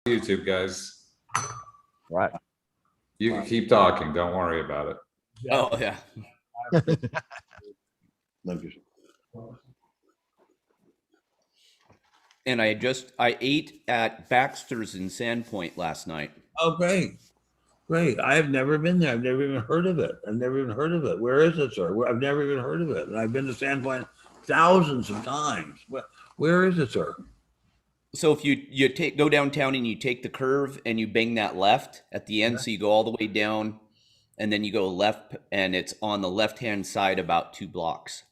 YouTube, guys. Right. You can keep talking. Don't worry about it. Oh, yeah. And I ate at Baxter's in Sandpoint last night. Oh, great. Great. I have never been there. I've never even heard of it. Where is it, sir? I've never even heard of it. And I've been to Sandpoint thousands of times. Where is it, sir? So if you go downtown and you take the curve and you bang that left at the end, so you go all the way down and then you go left, and it's on the left-hand side about 2 blocks.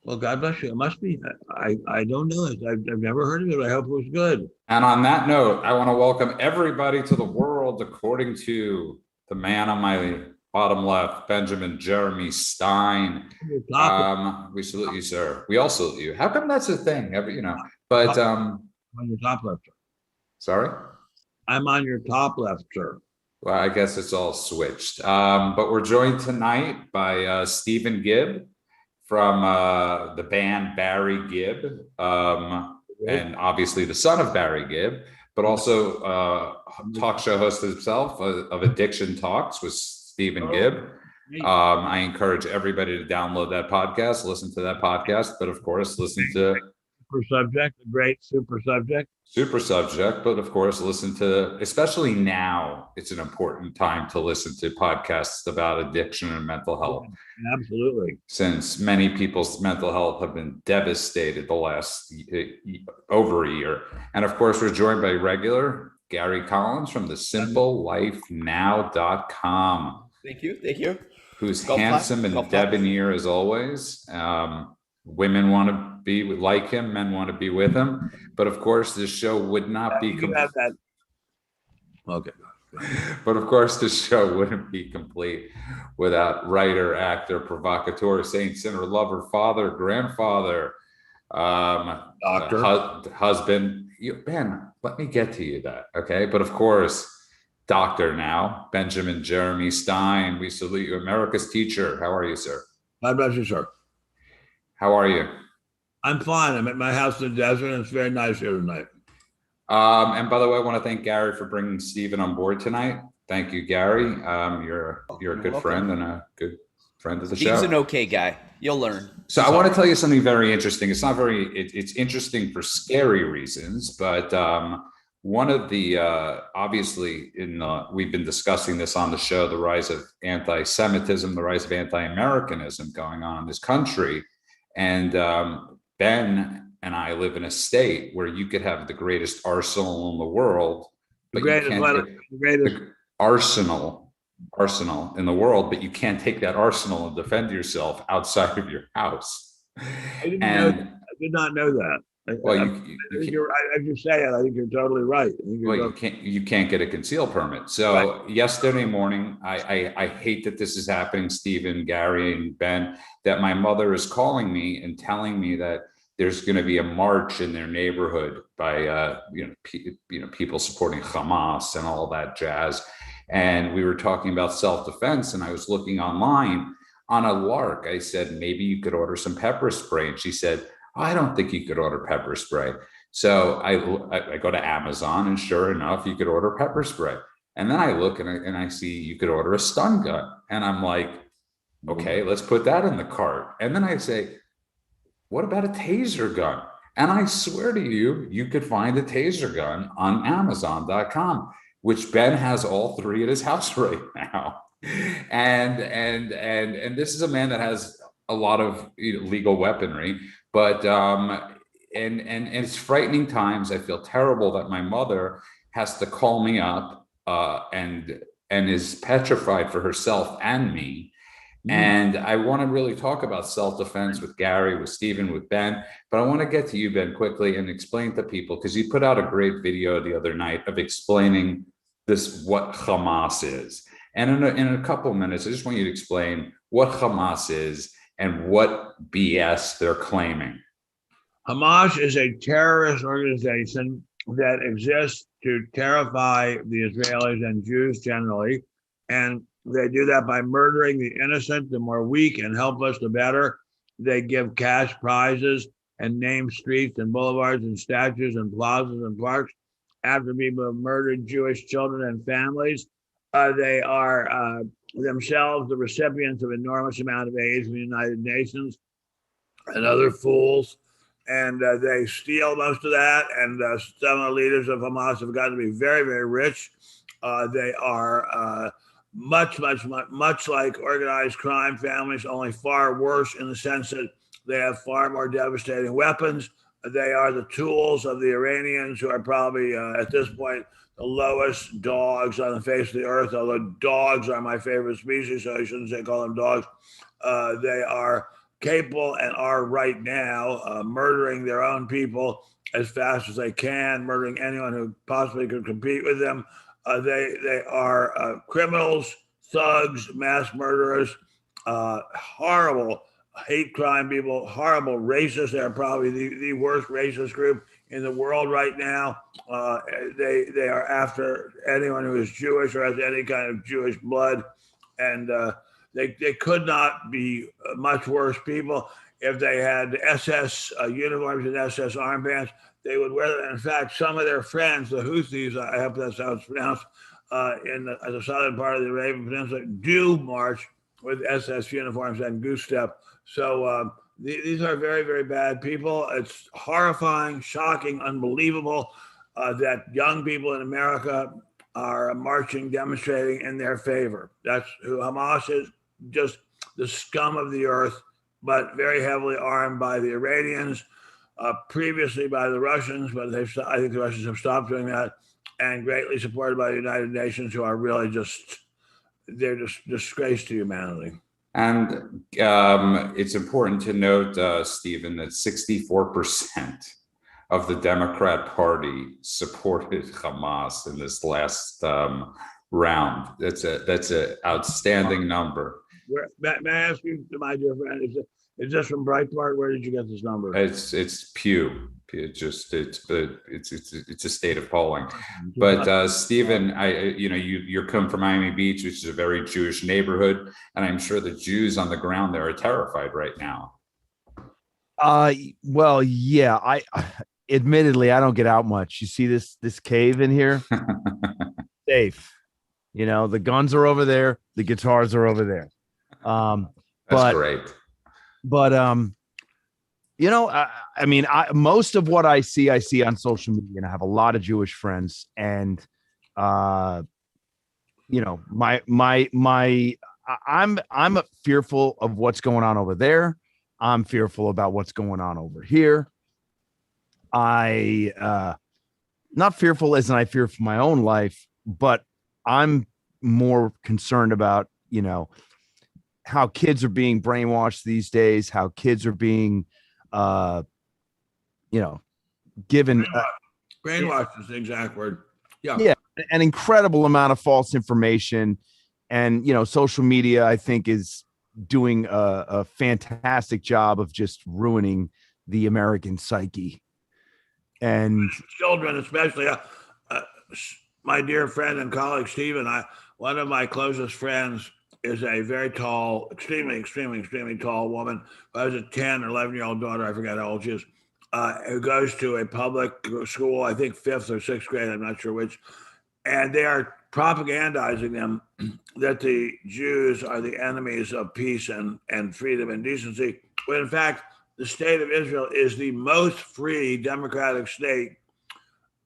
Well, God bless you. It must be. I don't know it. I've never heard of it. I hope it was good. And on that note, I want to welcome everybody to the world according to the man on my bottom left, Benjamin Jeremy Stein. We salute you, sir. We all salute you. How come that's a thing? But I'm on your top left, sir. Sorry? I'm on your top left, sir. Well, I guess it's all switched. But we're joined tonight by Stephen Gibb from the band Barry Gibb, and obviously the son of Barry Gibb, but also talk show host himself of Addiction Talks with Stephen Gibb. I encourage everybody to download that podcast, listen to that podcast, but of course, listen to Super Subject, a great Super Subject, but of course, listen to, especially now, it's an important time to listen to podcasts about addiction and mental health. Absolutely. Since many people's mental health have been devastated the last over a year. And of course, we're joined by regular Gary Collins from the simplelifenow.com. Thank you. Who's handsome and debonair as always. Women want to be like him, men want to be with him. But of course, this show would not be complete. Okay. But of course, this show wouldn't be complete without writer, actor, provocateur, saint, sinner, lover, father, grandfather, doctor, husband. Ben, let me get to you that, okay? But of course, doctor now, Benjamin Jeremy Stein. We salute you, America's teacher. How are you, sir? God bless you, sir. How are you? I'm fine. I'm at my house in the desert, and it's very nice here tonight. And by the way, I want to thank Gary for bringing Stephen on board tonight. Thank you, Gary. You're a good friend and a good friend of the show. He's an okay guy. You'll learn. So I want to tell you something very interesting. It's not very, it's interesting for scary reasons, but one of the, obviously we've been discussing this on the show, the rise of anti-Semitism, the rise of anti-Americanism going on in this country. And Ben and I live in a state where you could have the greatest arsenal in the world, but you can't the arsenal in the world, but you can't take that arsenal and defend yourself outside of your house. I did not know that. Well, I just say it. I think you're totally right. You can't get a conceal permit. So right. Yesterday morning, I hate that this is happening, Stephen, Gary, and Ben, that my mother is calling me and telling me that there's going to be a march in their neighborhood by people supporting Hamas and all that jazz. And we were talking about self-defense, and I was looking online on a lark. I said, maybe you could order some pepper spray. And she said, I don't think you could order pepper spray. So I go to Amazon, and sure enough, you could order pepper spray. And then I look and I see you could order a stun gun. And I'm like, okay, let's put that in the cart. And then I say, what about a taser gun? And I swear to you, you could find a taser gun on Amazon.com, which Ben has all 3 at his house right now. And this is a man that has a lot of legal weaponry, but and it's frightening times. I feel terrible that my mother has to call me up and is petrified for herself and me. And I want to really talk about self-defense with Gary, with Stephen, with Ben, but I want to get to you, Ben, quickly and explain to people, because you put out a great video the other night of explaining what Hamas is. And in a couple of minutes, I just want you to explain what Hamas is and what BS they're claiming. Hamas is a terrorist organization that exists to terrify the Israelis and Jews generally. And they do that by murdering the innocent. The more weak and helpless, the better. They give cash prizes and name streets and boulevards and statues and plazas and parks after people have murdered Jewish children and families. They are themselves the recipients of enormous amount of aid from the United Nations and other fools. And they steal most of that. And some of the leaders of Hamas have gotten to be very, very rich. They are much like organized crime families, only far worse in the sense that they have far more devastating weapons. They are the tools of the Iranians, who are probably at this point the lowest dogs on the face of the earth, although dogs are my favorite species, so I shouldn't say call them dogs. They are capable and are right now murdering their own people as fast as they can, murdering anyone who possibly could compete with them. They are criminals, thugs, mass murderers, horrible hate crime people, horrible racists. They're probably the worst racist group in the world right now. They are after anyone who is Jewish or has any kind of Jewish blood. And they could not be much worse people. If they had SS uniforms and SS armbands, they would wear them. In fact, some of their friends, the Houthis, I hope that's how it's pronounced, in the southern part of the Arabian Peninsula, do march with SS uniforms and goose step. So these are very, very bad people. It's horrifying, shocking, unbelievable that young people in America are marching, demonstrating in their favor. That's who Hamas is, just the scum of the earth, but very heavily armed by the Iranians, previously by the Russians, but I think the Russians have stopped doing that, and greatly supported by the United Nations, who are really they're just disgrace to humanity. And it's important to note, Stephen, that 64% of the Democrat Party supported Hamas in this last round. That's an outstanding number. May I ask you, my dear friend, is this from Breitbart? Where did you get this number? It's Pew. It's a state of polling. But Stephen, you're coming from Miami Beach, which is a very Jewish neighborhood, and I'm sure the Jews on the ground there are terrified right now. Well, yeah. Admittedly, I don't get out much. You see this cave in here? Safe. The guns are over there, the guitars are over there. That's great. But I mean, most of what I see on social media, and I have a lot of Jewish friends, and I'm fearful of what's going on over there. I'm fearful about what's going on over here. Not fearful as in I fear for my own life, but I'm more concerned about, how kids are being brainwashed these days, how kids are being, given brainwashed is the exact word. Yeah. An incredible amount of false information. And, social media, I think, is doing a fantastic job of just ruining the American psyche. And children, especially, my dear friend and colleague, Steven, one of my closest friends is a very tall, extremely tall woman who has a 10 or 11-year-old daughter, I forget how old she is, who goes to a public school, I think 5th or 6th grade, I'm not sure which, and they are propagandizing them that the Jews are the enemies of peace and freedom and decency, when in fact, the state of Israel is the most free democratic state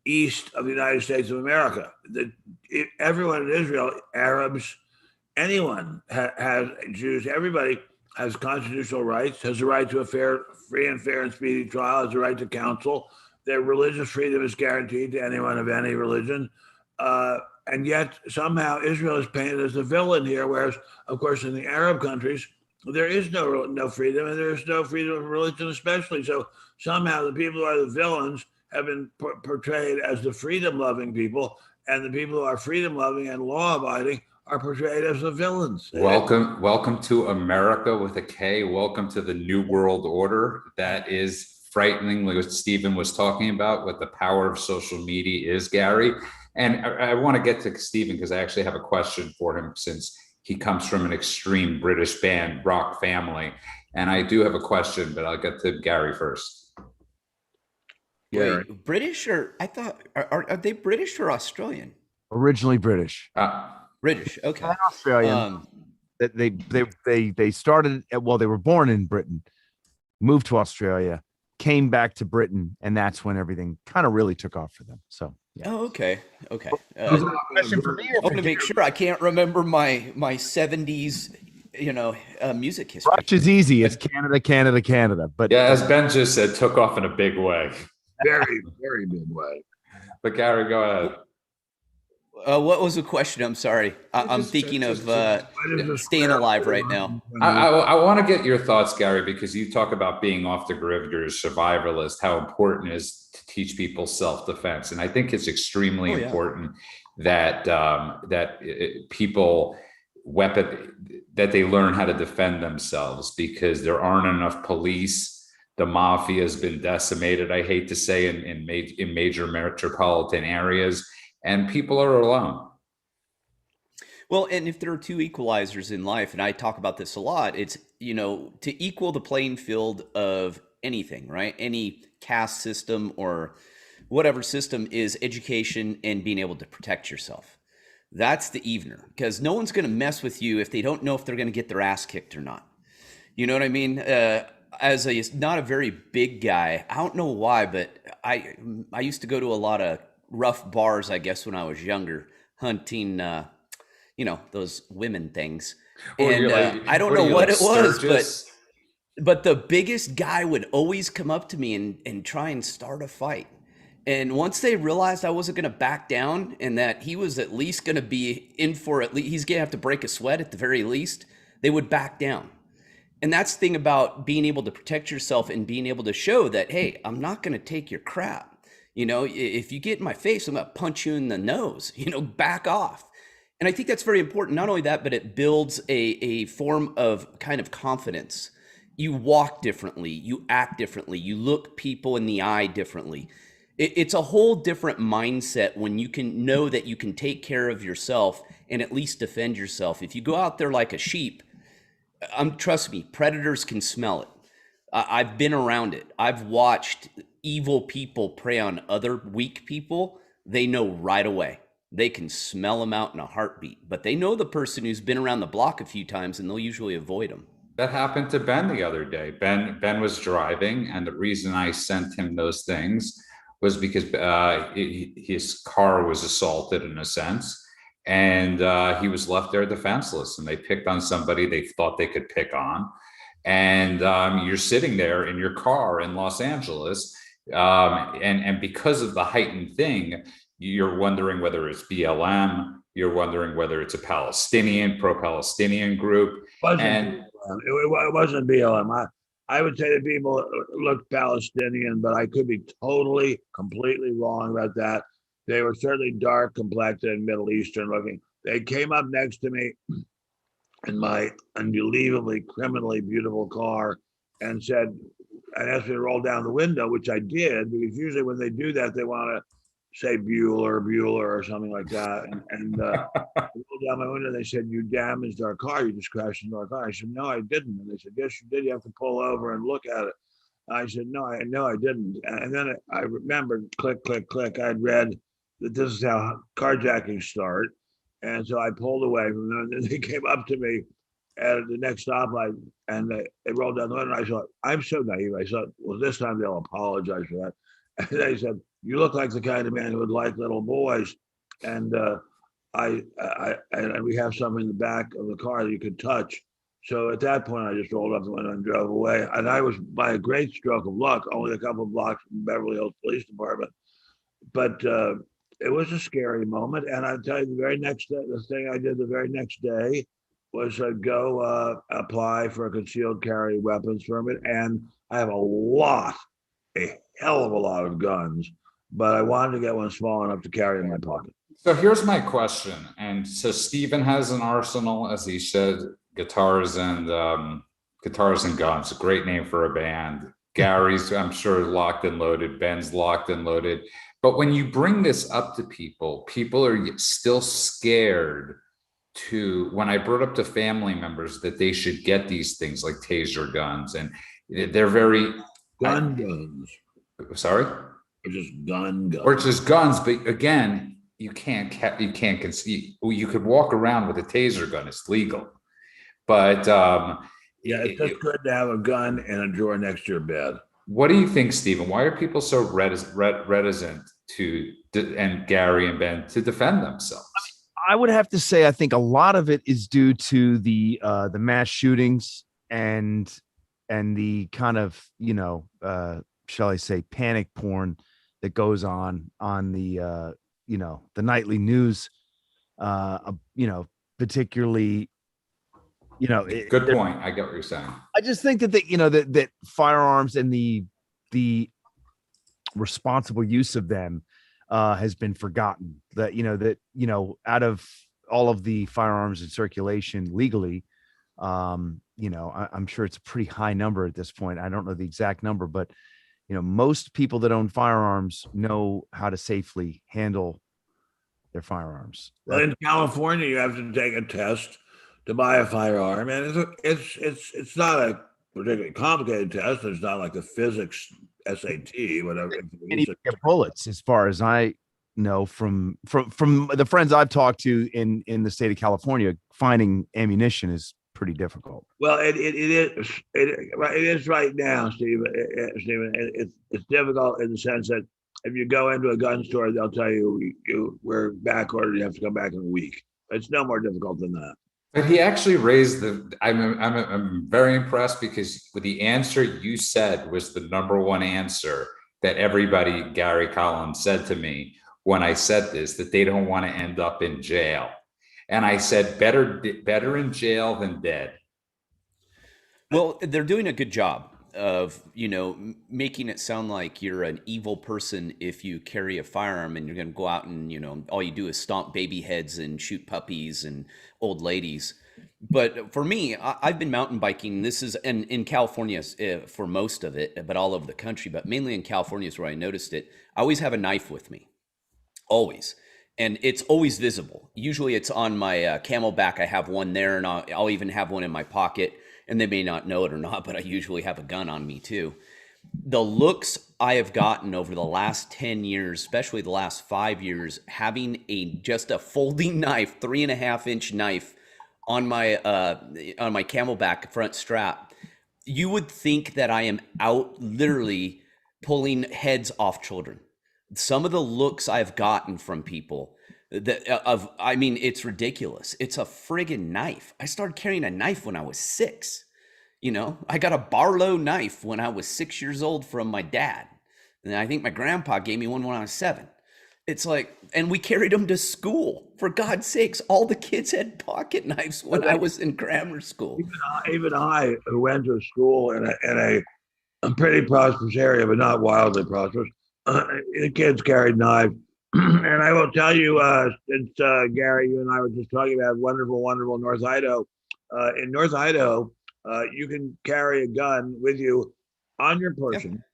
east of the United States of America. Everyone in Israel, Arabs, anyone has Jews, everybody has constitutional rights, has the right to a free and fair and speedy trial, has the right to counsel. Their religious freedom is guaranteed to anyone of any religion. And yet somehow Israel is painted as the villain here, whereas, of course, in the Arab countries, there is no freedom, and there is no freedom of religion especially. So somehow the people who are the villains have been portrayed as the freedom-loving people, and the people who are freedom-loving and law-abiding are portrayed as the villains. Welcome to America with a K. Welcome to the New World Order. That is frighteningly what Stephen was talking about, what the power of social media is, Gary. And I want to get to Stephen because I actually have a question for him, since he comes from an extreme British band, rock family. And I do have a question, but I'll get to Gary first. Gary. Wait, British or I thought are they British or Australian? Originally British, British. Okay. and Australian. Um, That they started well, they were born in Britain, moved to Australia, came back to Britain, and that's when everything kind of really took off for them. So yeah. oh, okay. Okay. Was it a question for me or I'm for gonna make Gary? sure I can't remember my 70s, music history. Dutch is easy. It's Canada, Canada, Canada. But Yeah, as Ben just said, took off in a big way. Very, very big way. But Gary, go ahead. What was the question? I'm sorry. I'm thinking of staying alive right now. I want to get your thoughts, Gary, because you talk about being off the grid or survivalist, how important it is to teach people self-defense. And I think it's extremely important that people that they learn how to defend themselves, because there aren't enough police. The mafia has been decimated, I hate to say, in major metropolitan areas, and people are alone. Well, and if there are two equalizers in life, and I talk about this a lot, it's, to equal the playing field of anything, right? Any caste system or whatever system is education and being able to protect yourself. That's the evener, because no one's going to mess with you if they don't know if they're going to get their ass kicked or not. You know what I mean? As not a very big guy, I don't know why, but I used to go to a lot of rough bars, I guess, when I was younger, hunting, those women things. And I don't know what it was, but the biggest guy would always come up to me and try and start a fight. And once they realized I wasn't going to back down and that he was at least going to be in for at least, he's going to have to break a sweat at the very least, they would back down. And that's the thing about being able to protect yourself and being able to show that, hey, I'm not going to take your crap. If you get in my face, I'm going to punch you in the nose, back off. And I think that's very important. Not only that, but it builds a form of kind of confidence. You walk differently, you act differently, you look people in the eye differently. It's a whole different mindset when you can know that you can take care of yourself and at least defend yourself. If you go out there like a sheep, trust me, predators can smell it. I've been around it. I've watched evil people prey on other weak people. They know right away. They can smell them out in a heartbeat, but they know the person who's been around the block a few times, and they'll usually avoid them. That happened to Ben the other day. Ben was driving, and the reason I sent him those things was because his car was assaulted in a sense, and he was left there defenseless, and they picked on somebody they thought they could pick on. And you're sitting there in your car in Los Angeles, and because of the heightened thing, you're wondering whether it's BLM, you're wondering whether it's a pro-Palestinian group. It wasn't BLM. I would say that people looked Palestinian, but I could be totally, completely wrong about that. They were certainly dark complected and Middle Eastern looking. They came up next to me in my unbelievably criminally beautiful car and asked me to roll down the window, which I did, because usually when they do that, they want to say Bueller or something like that. And I rolled down my window. They said, "You damaged our car. You just crashed into our car." I said, "No, I didn't." And they said, "Yes, you did. You have to pull over and look at it." I said, "No, I didn't." And then I remembered, click, click, click. I'd read that this is how carjackings start. And so I pulled away from them. And then they came up to me at the next stoplight, and they rolled down the window. And I thought, I'm so naive. I thought, well, this time they'll apologize for that. And they said, "You look like the kind of man who would like little boys." And and we have something in the back of the car that you could touch. So at that point, I just rolled up the window and drove away. And I was, by a great stroke of luck, only a couple of blocks from Beverly Hills Police Department. But it was a scary moment. And I'll tell you, the thing I did the very next day was go apply for a concealed carry weapons permit. And I have a hell of a lot of guns, but I wanted to get one small enough to carry in my pocket. So here's my question. And so Stephen has an arsenal, as he said, guitars and guns, a great name for a band. Gary's, I'm sure, locked and loaded. Ben's locked and loaded. But when you bring this up to people are still scared when I brought up to family members that they should get these things like taser guns, and they're very Guns. Sorry? Or just guns. Or just guns. But again, you can't conceive. You could walk around with a taser gun. It's legal. But yeah, it's just good to have a gun in a drawer next to your bed. what do you think, Stephen? Why are people so reticent to, and Gary and Ben, to defend themselves? I would have to say, I think a lot of it is due to the mass shootings and the kind of, shall I say, panic porn that goes on the the nightly news, particularly, Good point. I get what you're saying. I just think that that firearms and the responsible use of them has been forgotten. That out of all of the firearms in circulation legally, I'm sure it's a pretty high number at this point. I don't know the exact number, but most people that own firearms know how to safely handle their firearms. Well, in California, you have to take a test to buy a firearm, and it's not a particularly complicated test. It's not like a physics SAT, whatever. And you get bullets, as far as I know from the friends I've talked to in the state of California. Finding ammunition is pretty difficult. Well, it is right now, Stephen. It's difficult in the sense that if you go into a gun store, they'll tell you we're back ordered. You have to come back in a week. It's no more difficult than that. But he actually raised I'm very impressed, because the answer you said was the number one answer that everybody, Gary Collins, said to me when I said this, that they don't want to end up in jail. And I said, better in jail than dead. Well, they're doing a good job of, making it sound like you're an evil person if you carry a firearm and you're going to go out and, all you do is stomp baby heads and shoot puppies and old ladies. But for me, I've been mountain biking. This is in California for most of it, but all over the country, but mainly in California is where I noticed it. I always have a knife with me, always. And it's always visible. Usually it's on my Camelback. I have one there, and I'll even have one in my pocket. And they may not know it or not, but I usually have a gun on me too. The looks I have gotten over the last 10 years, especially the last 5 years, having just a folding knife, 3.5-inch knife on my Camelback front strap, you would think that I am out literally pulling heads off children. Some of the looks I've gotten from people it's ridiculous. It's a friggin' knife. I started carrying a knife when I was 6. I got a Barlow knife when I was 6 years old from my dad. And I think my grandpa gave me one when I was 7. It's like, and we carried them to school. For God's sakes, all the kids had pocket knives when I was in grammar school. Even I, who went to school in a pretty prosperous area, but not wildly prosperous, the kids carried knives. And I will tell you, since Gary, you and I were just talking about wonderful, wonderful North Idaho. In North Idaho, you can carry a gun with you on your person,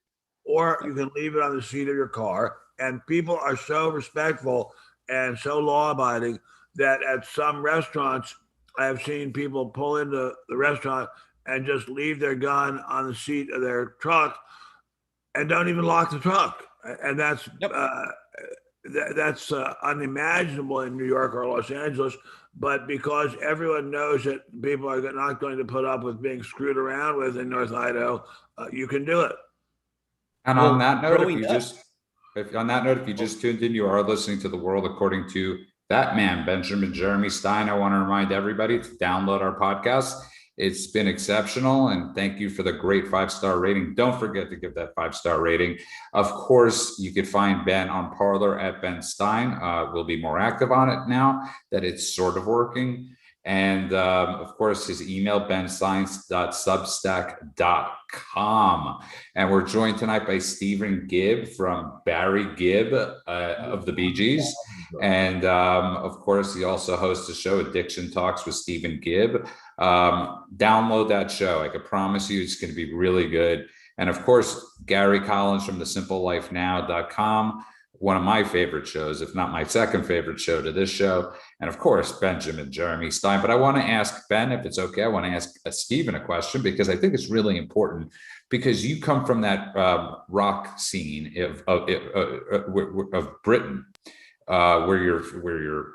or you can leave it on the seat of your car. And people are so respectful and so law-abiding that at some restaurants, I have seen people pull into the restaurant and just leave their gun on the seat of their truck and don't even lock the truck. And that's unimaginable in New York or Los Angeles, but because everyone knows that people are not going to put up with being screwed around with in North Idaho, you can do it. And on that note, if you just tuned in, you are listening to The World According to that man, Benjamin Jeremy Stein. I want to remind everybody to download our podcast. It's been exceptional, and thank you for the great 5-star rating. Don't forget to give that 5-star rating. Of course, you could find Ben on Parler at Ben Stein. We'll be more active on it now that it's sort of working. And of course, his email, bensteins.substack.com. And we're joined tonight by Stephen Gibb from Barry Gibb of the Bee Gees. And of course, he also hosts a show, Addiction Talks with Stephen Gibb. Download that show. I can promise you it's going to be really good. And of course, Gary Collins from thesimplelifenow.com. one of my favorite shows, if not my second favorite show to this show. And of course, Benjamin Jeremy Stein. But I want to ask Ben, if it's okay, I want to ask Stephen a question, because I think it's really important, because you come from that rock scene of Britain, where your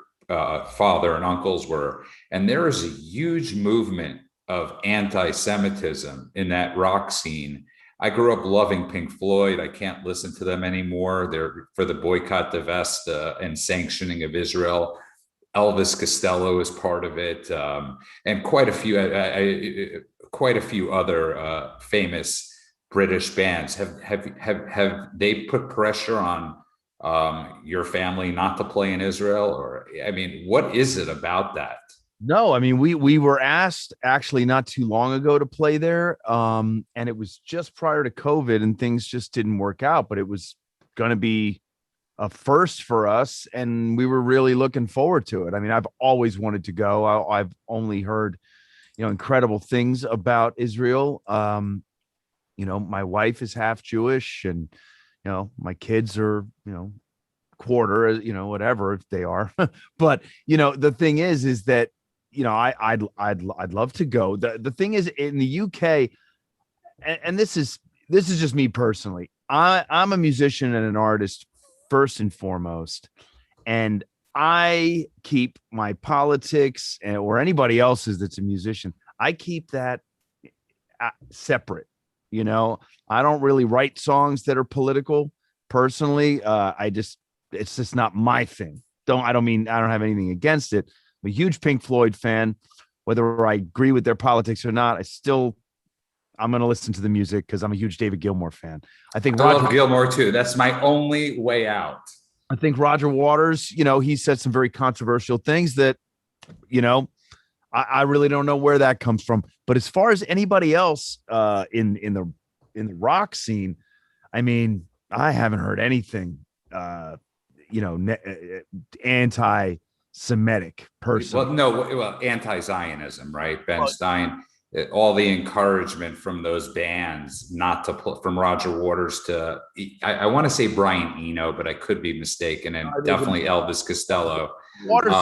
father and uncles were. And there is a huge movement of anti-Semitism in that rock scene. I grew up loving Pink Floyd. I can't listen to them anymore. They're for the boycott, divest, and sanctioning of Israel. Elvis Costello is part of it, and quite a few other famous British bands. Have they put pressure on your family not to play in Israel? Or, I mean, what is it about that? No, I mean, we were asked actually not too long ago to play there. And it was just prior to COVID, and things just didn't work out, but it was going to be a first for us. And we were really looking forward to it. I mean, I've always wanted to go. I've only heard, incredible things about Israel. My wife is half Jewish, and, my kids are, quarter, whatever if they are. But, the thing is that, I'd love to go. The thing is, in the UK, and this is just me personally. I'm a musician and an artist first and foremost, and I keep my politics or anybody else's that's a musician. I keep that separate. I don't really write songs that are political personally. It's just not my thing. I don't have anything against it. I'm a huge Pink Floyd fan. Whether I agree with their politics or not, I'm going to listen to the music because I'm a huge David Gilmour fan. I love Gilmour too. That's my only way out. I think Roger Waters, he said some very controversial things that, I really don't know where that comes from. But as far as anybody else in the rock scene, I mean, I haven't heard anything, anti-Semitic person. Well, anti-Zionism, right? Ben Stein, all the encouragement from those bands not to put, from Roger Waters to, I want to say Brian Eno, but I could be mistaken, and definitely Elvis Costello. Waters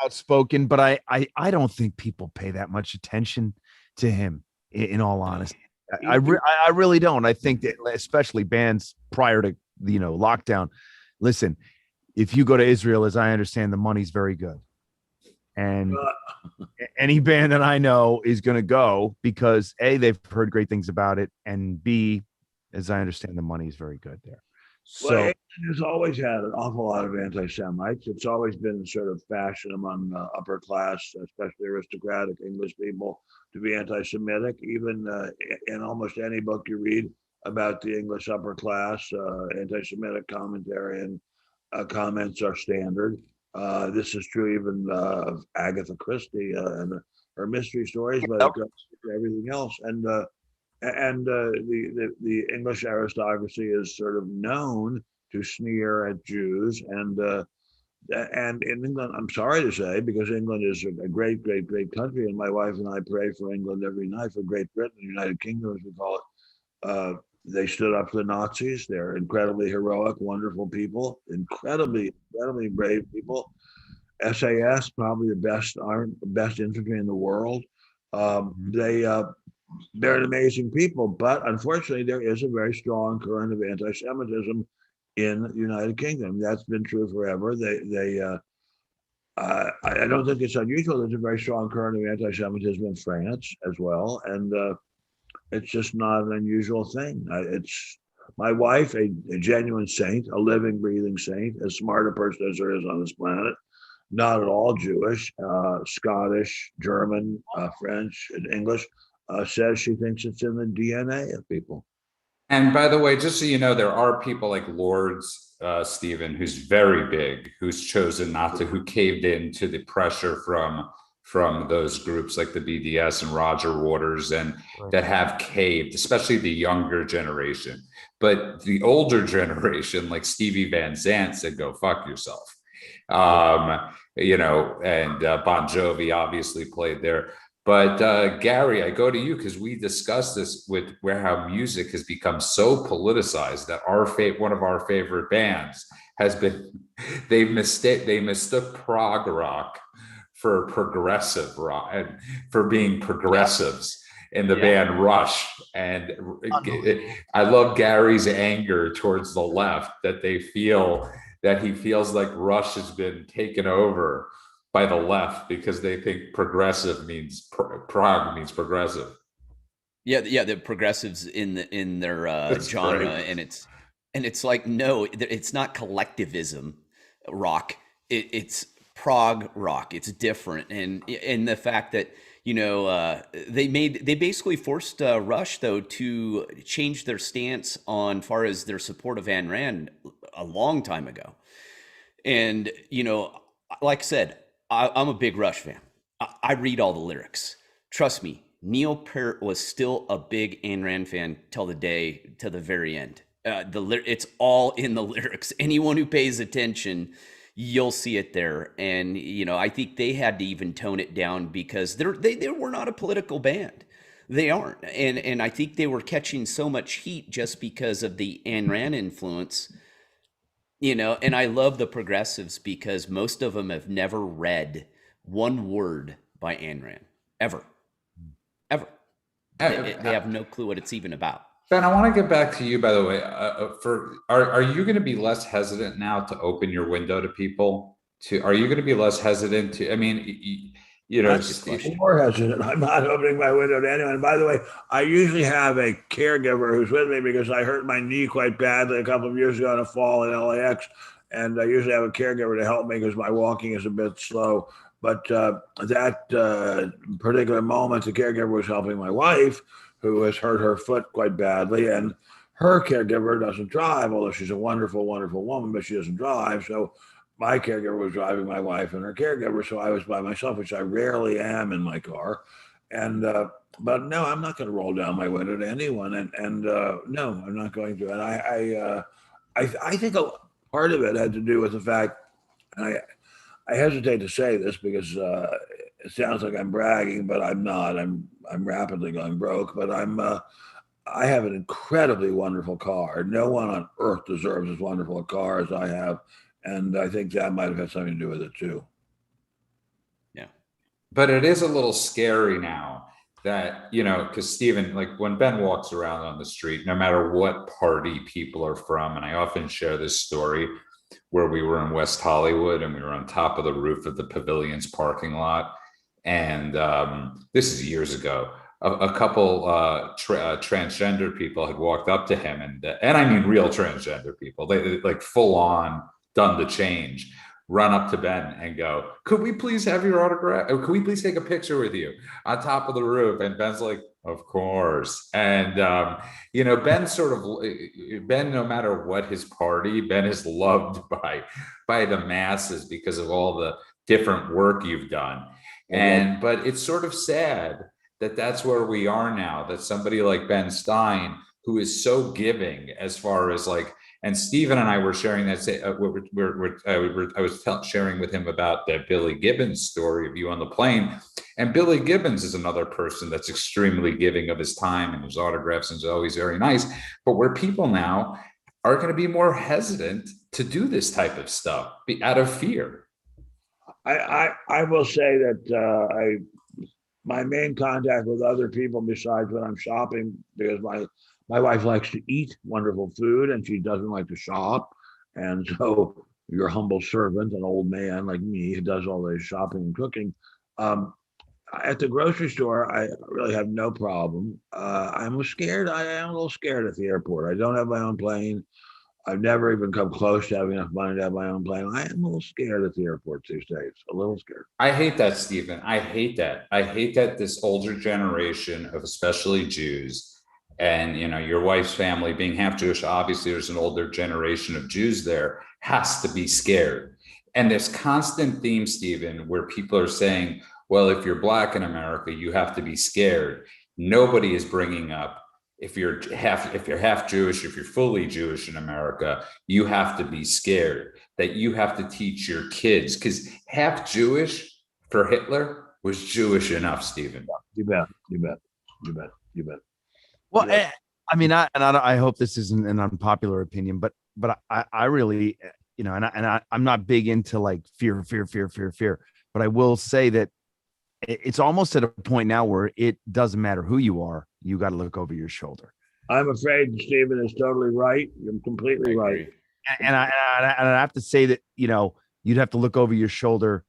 outspoken, but I don't think people pay that much attention to him. In all honesty, I really don't. I think that especially bands prior to lockdown. Listen, if you go to Israel, as I understand, the money's very good. And any band that I know is going to go because A, they've heard great things about it, and B, as I understand, the money is very good there. So England has always had an awful lot of anti-Semites. It's always been sort of fashion among upper class, especially aristocratic English people, to be anti-Semitic. Even in almost any book you read about the English upper class, anti-Semitic commentary and comments are standard. This is true even of Agatha Christie and her mystery stories, but it goes to everything else. And the English aristocracy is sort of known to sneer at Jews. And in England, I'm sorry to say, because England is a great, great, great country, and my wife and I pray for England every night, for Great Britain, the United Kingdom, as we call it. They stood up to the Nazis. They're incredibly heroic, wonderful people, incredibly brave people. SAS, probably the best infantry in the world. They're an amazing people, but unfortunately, there is a very strong current of anti-Semitism in the United Kingdom. That's been true forever. I don't think it's unusual. There's a very strong current of anti-Semitism in France as well, and it's just not an unusual thing. It's my wife, a genuine saint, a living, breathing saint, as smart a person as there is on this planet. Not at all Jewish, Scottish, German, French, and English. Says she thinks it's in the DNA of people. And by the way, just so you know, there are people like Lords, Stephen, who's very big, who's chosen not to, who caved in to the pressure from those groups like the BDS and Roger Waters, and that have caved, especially the younger generation. But the older generation, like Stevie Van Zandt, said, "Go fuck yourself." And Bon Jovi obviously played there. But Gary, I go to you because we discussed this with how music has become so politicized that one of our favorite bands has been, they mistook prog rock for progressive rock and for being progressives in the band Rush. And I love Gary's anger towards the left, that they feel that he feels like Rush has been taken over by the left because they think progressive means prog means progressive. Yeah, the progressives in their genre, great. and it's like, no, it's not collectivism rock. It's prog rock. It's different, and the fact that they basically forced Rush though to change their stance on far as their support of Ayn Rand a long time ago, and like I said, I'm a big Rush fan. I read all the lyrics. Trust me, Neil Peart was still a big Ayn Rand fan till the very end. It's all in the lyrics. Anyone who pays attention, you'll see it there. And I think they had to even tone it down because they were not a political band. They aren't, and I think they were catching so much heat just because of the Ayn Rand influence. And I love the progressives because most of them have never read one word by Ayn Rand ever. They have no clue what it's even about. Ben, I want to get back to you, by the way. Are you going to be less hesitant now to open your window to people? Are you going to be less hesitant to? I mean, more hesitant. I'm not opening my window to anyone. And by the way, I usually have a caregiver who's with me because I hurt my knee quite badly a couple of years ago in a fall in LAX, and I usually have a caregiver to help me because my walking is a bit slow. But that particular moment, the caregiver was helping my wife, who has hurt her foot quite badly, and her caregiver doesn't drive, although she's a wonderful, wonderful woman, but she doesn't drive. So my caregiver was driving my wife and her caregiver, so I was by myself, which I rarely am in my car. And but no, I'm not going to roll down my window to anyone, and no, I'm not going to. And I think a part of it had to do with the fact, and I hesitate to say this because it sounds like I'm bragging, but I'm not. I'm rapidly going broke, but I have an incredibly wonderful car. No one on earth deserves as wonderful a car as I have. And I think that might have had something to do with it too. Yeah. But it is a little scary now that, because Stephen, like when Ben walks around on the street, no matter what party people are from, and I often share this story where we were in West Hollywood and we were on top of the roof of the Pavilion's parking lot. And this is years ago. A couple transgender people had walked up to him, and I mean real transgender people. They like full on done the change, run up to Ben and go, "Could we please have your autograph? Or could we please take a picture with you on top of the roof?" And Ben's like, "Of course." And Ben, no matter what his party, Ben is loved by the masses because of all the different work you've done. But it's sort of sad that that's where we are now, that somebody like Ben Stein, who is so giving as far as like, and Stephen and I were sharing that, I was sharing with him about that Billy Gibbons story of you on the plane. And Billy Gibbons is another person that's extremely giving of his time and his autographs and is always very nice. But where people now are going to be more hesitant to do this type of stuff out of fear. I will say that my main contact with other people besides when I'm shopping, because my wife likes to eat wonderful food and she doesn't like to shop. And so your humble servant, an old man like me who does all the shopping and cooking, at the grocery store, I really have no problem. I'm scared. I am a little scared at the airport. I don't have my own plane. I've never even come close to having enough money to have my own plane. I am a little scared at the airport these days, a little scared. I hate that, Stephen. I hate that. I hate that this older generation of especially Jews and, your wife's family being half Jewish, obviously there's an older generation of Jews there, has to be scared. And this constant theme, Stephen, where people are saying, well, if you're Black in America, you have to be scared. Nobody is bringing up, if you're half Jewish, if you're fully Jewish in America, you have to be scared, that you have to teach your kids, because half Jewish for Hitler was Jewish enough, Stephen. You bet. Well, I mean, I hope this isn't an unpopular opinion, but I really, you know, I'm not big into like fear, but I will say that it's almost at a point now where it doesn't matter who you are. You got to look over your shoulder. I'm afraid Stephen is totally right. You're completely right. And I have to say that, you know, you'd have to look over your shoulder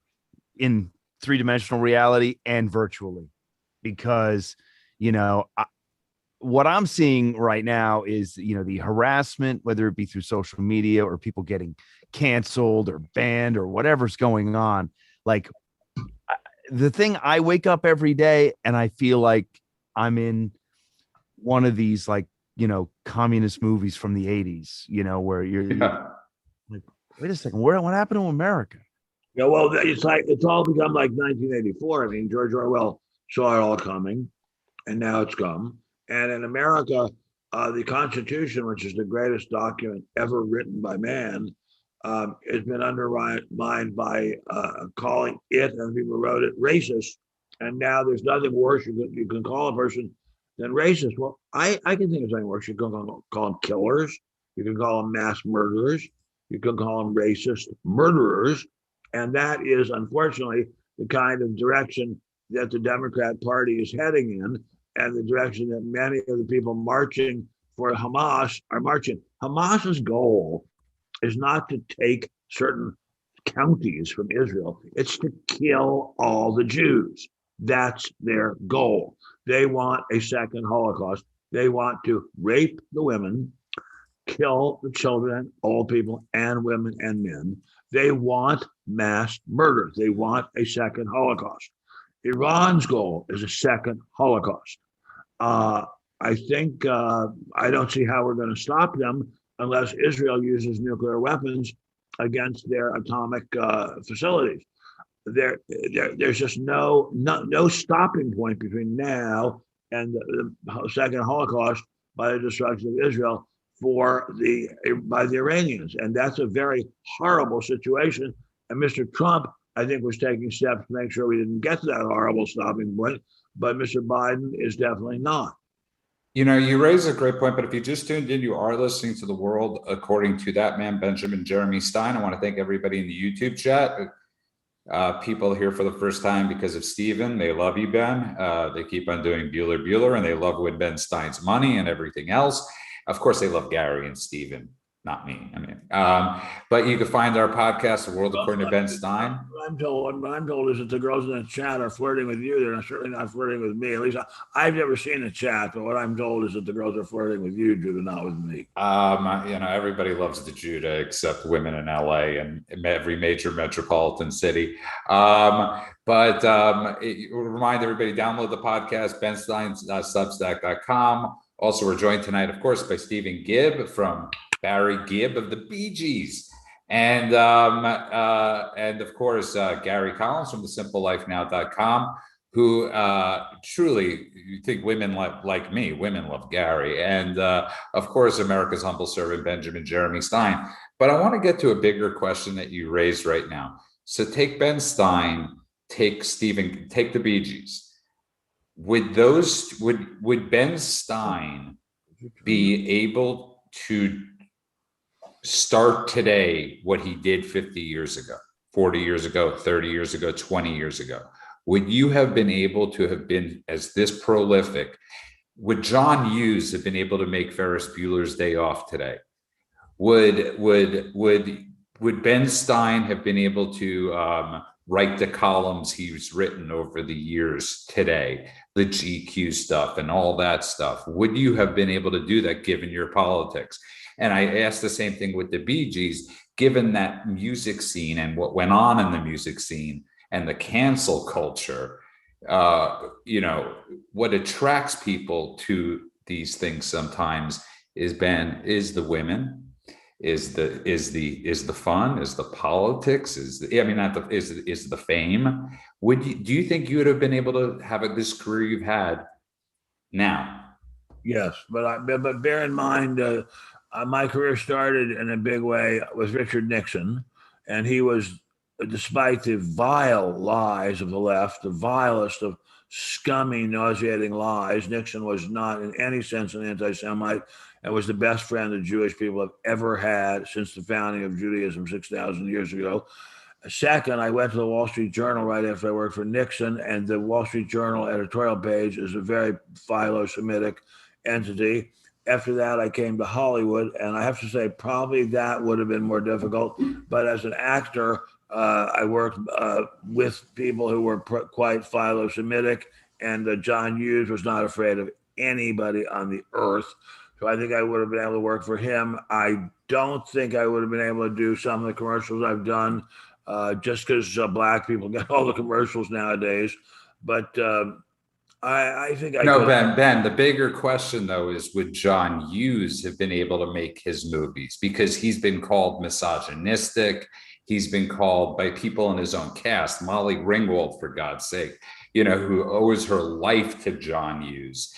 in 3-dimensional reality and virtually, because, you know, what I'm seeing right now is, you know, the harassment, whether it be through social media or people getting canceled or banned or whatever's going on. Like, the thing, I wake up every day and I feel like I'm in one of these, like, you know, communist movies from the 80s, you know, where you're like, wait a second, what happened to America? Yeah, well, it's all become like 1984. I mean, George Orwell saw it all coming, and now it's come. And in America, the Constitution, which is the greatest document ever written by man, has been undermined by calling it, and the people who wrote it, racist. And now there's nothing worse you can call a person than racist. Well, I can think of something worse. You can call them killers. You can call them mass murderers. You can call them racist murderers. And that is, unfortunately, the kind of direction that the Democrat Party is heading in, and the direction that many of the people marching for Hamas are marching. Hamas's goal is not to take certain counties from Israel. It's to kill all the Jews. That's their goal. They want a second Holocaust. They want to rape the women, kill the children, old people, and women and men. They want mass murder. They want a second Holocaust. Iran's goal is a second Holocaust. I think I don't see how we're going to stop them unless Israel uses nuclear weapons against their atomic facilities. There's just no stopping point between now and the second Holocaust by the destruction of Israel by the Iranians, and that's a very horrible situation. And Mr. Trump, I think, was taking steps to make sure we didn't get to that horrible stopping point, but Mr. Biden is definitely not. You know, you raise a great point, but if you just tuned in, you are listening to The World According to That Man, Benjamin Jeremy Stein. I want to thank everybody in the YouTube chat. People here for the first time because of Steven. They love you, Ben. They keep on doing Bueller, and they love when Ben Stein's money and everything else. Of course, they love Gary and Steven, not me. I mean, but you can find our podcast, The World According to Ben Stein. What I'm told is that the girls in the chat are flirting with you. They're certainly not flirting with me. At least I've never seen the chat, but what I'm told is that the girls are flirting with you, Judah, not with me. You know, everybody loves the Judah except women in LA and every major metropolitan city. Remind everybody, download the podcast, benstein.substack.com. Also, we're joined tonight, of course, by Stephen Gibb from Barry Gibb of the Bee Gees. And of course, Gary Collins from thesimplelifenow.com, who truly, you think women like me, women love Gary. And of course, America's humble servant, Benjamin Jeremy Stein. But I want to get to a bigger question that you raised right now. So take Ben Stein, take Stephen, take the Bee Gees. Would Ben Stein be able to start today what he did 50 years ago, 40 years ago, 30 years ago, 20 years ago? Would you have been able to have been as this prolific? Would John Hughes have been able to make Ferris Bueller's Day Off today? Would Ben Stein have been able to write the columns he's written over the years today, the GQ stuff and all that stuff? Would you have been able to do that given your politics? And I asked the same thing with the Bee Gees, given that music scene and what went on in the music scene and the cancel culture. You know, what attracts people to these things sometimes is the women, is the fun, is the politics, is the fame. Do you think you would have been able to have this career you've had now? Yes, but bear in mind, my career started in a big way with Richard Nixon, and he was despite the vile lies of the left, the vilest of scummy, nauseating lies, Nixon was not in any sense an anti-Semite and was the best friend the Jewish people have ever had since the founding of Judaism 6,000 years ago. Second, I went to the Wall Street Journal right after I worked for Nixon, and the Wall Street Journal editorial page is a very philo-Semitic entity. After that, I came to Hollywood, and I have to say, probably that would have been more difficult. But as an actor, I worked with people who were quite philo-Semitic, and John Hughes was not afraid of anybody on the earth. So I think I would have been able to work for him. I don't think I would have been able to do some of the commercials I've done just because black people get all the commercials nowadays. But I think I No, could. Ben, the bigger question though is, would John Hughes have been able to make his movies? Because he's been called misogynistic. He's been called by people in his own cast, Molly Ringwald, for God's sake, who owes her life to John Hughes,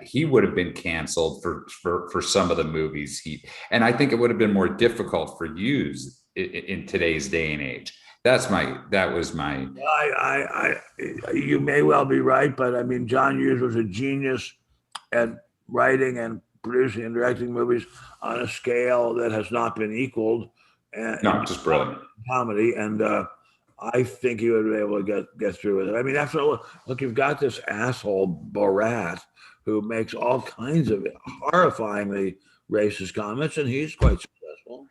he would have been canceled for some of the movies and I think it would have been more difficult for Hughes in today's day and age. You may well be right, but I mean, John Hughes was a genius at writing and producing and directing movies on a scale that has not been equaled. Just brilliant comedy, and I think he would be able to get through with it. I mean, after all, look, you've got this asshole Borat who makes all kinds of horrifyingly racist comments, and he's quite successful.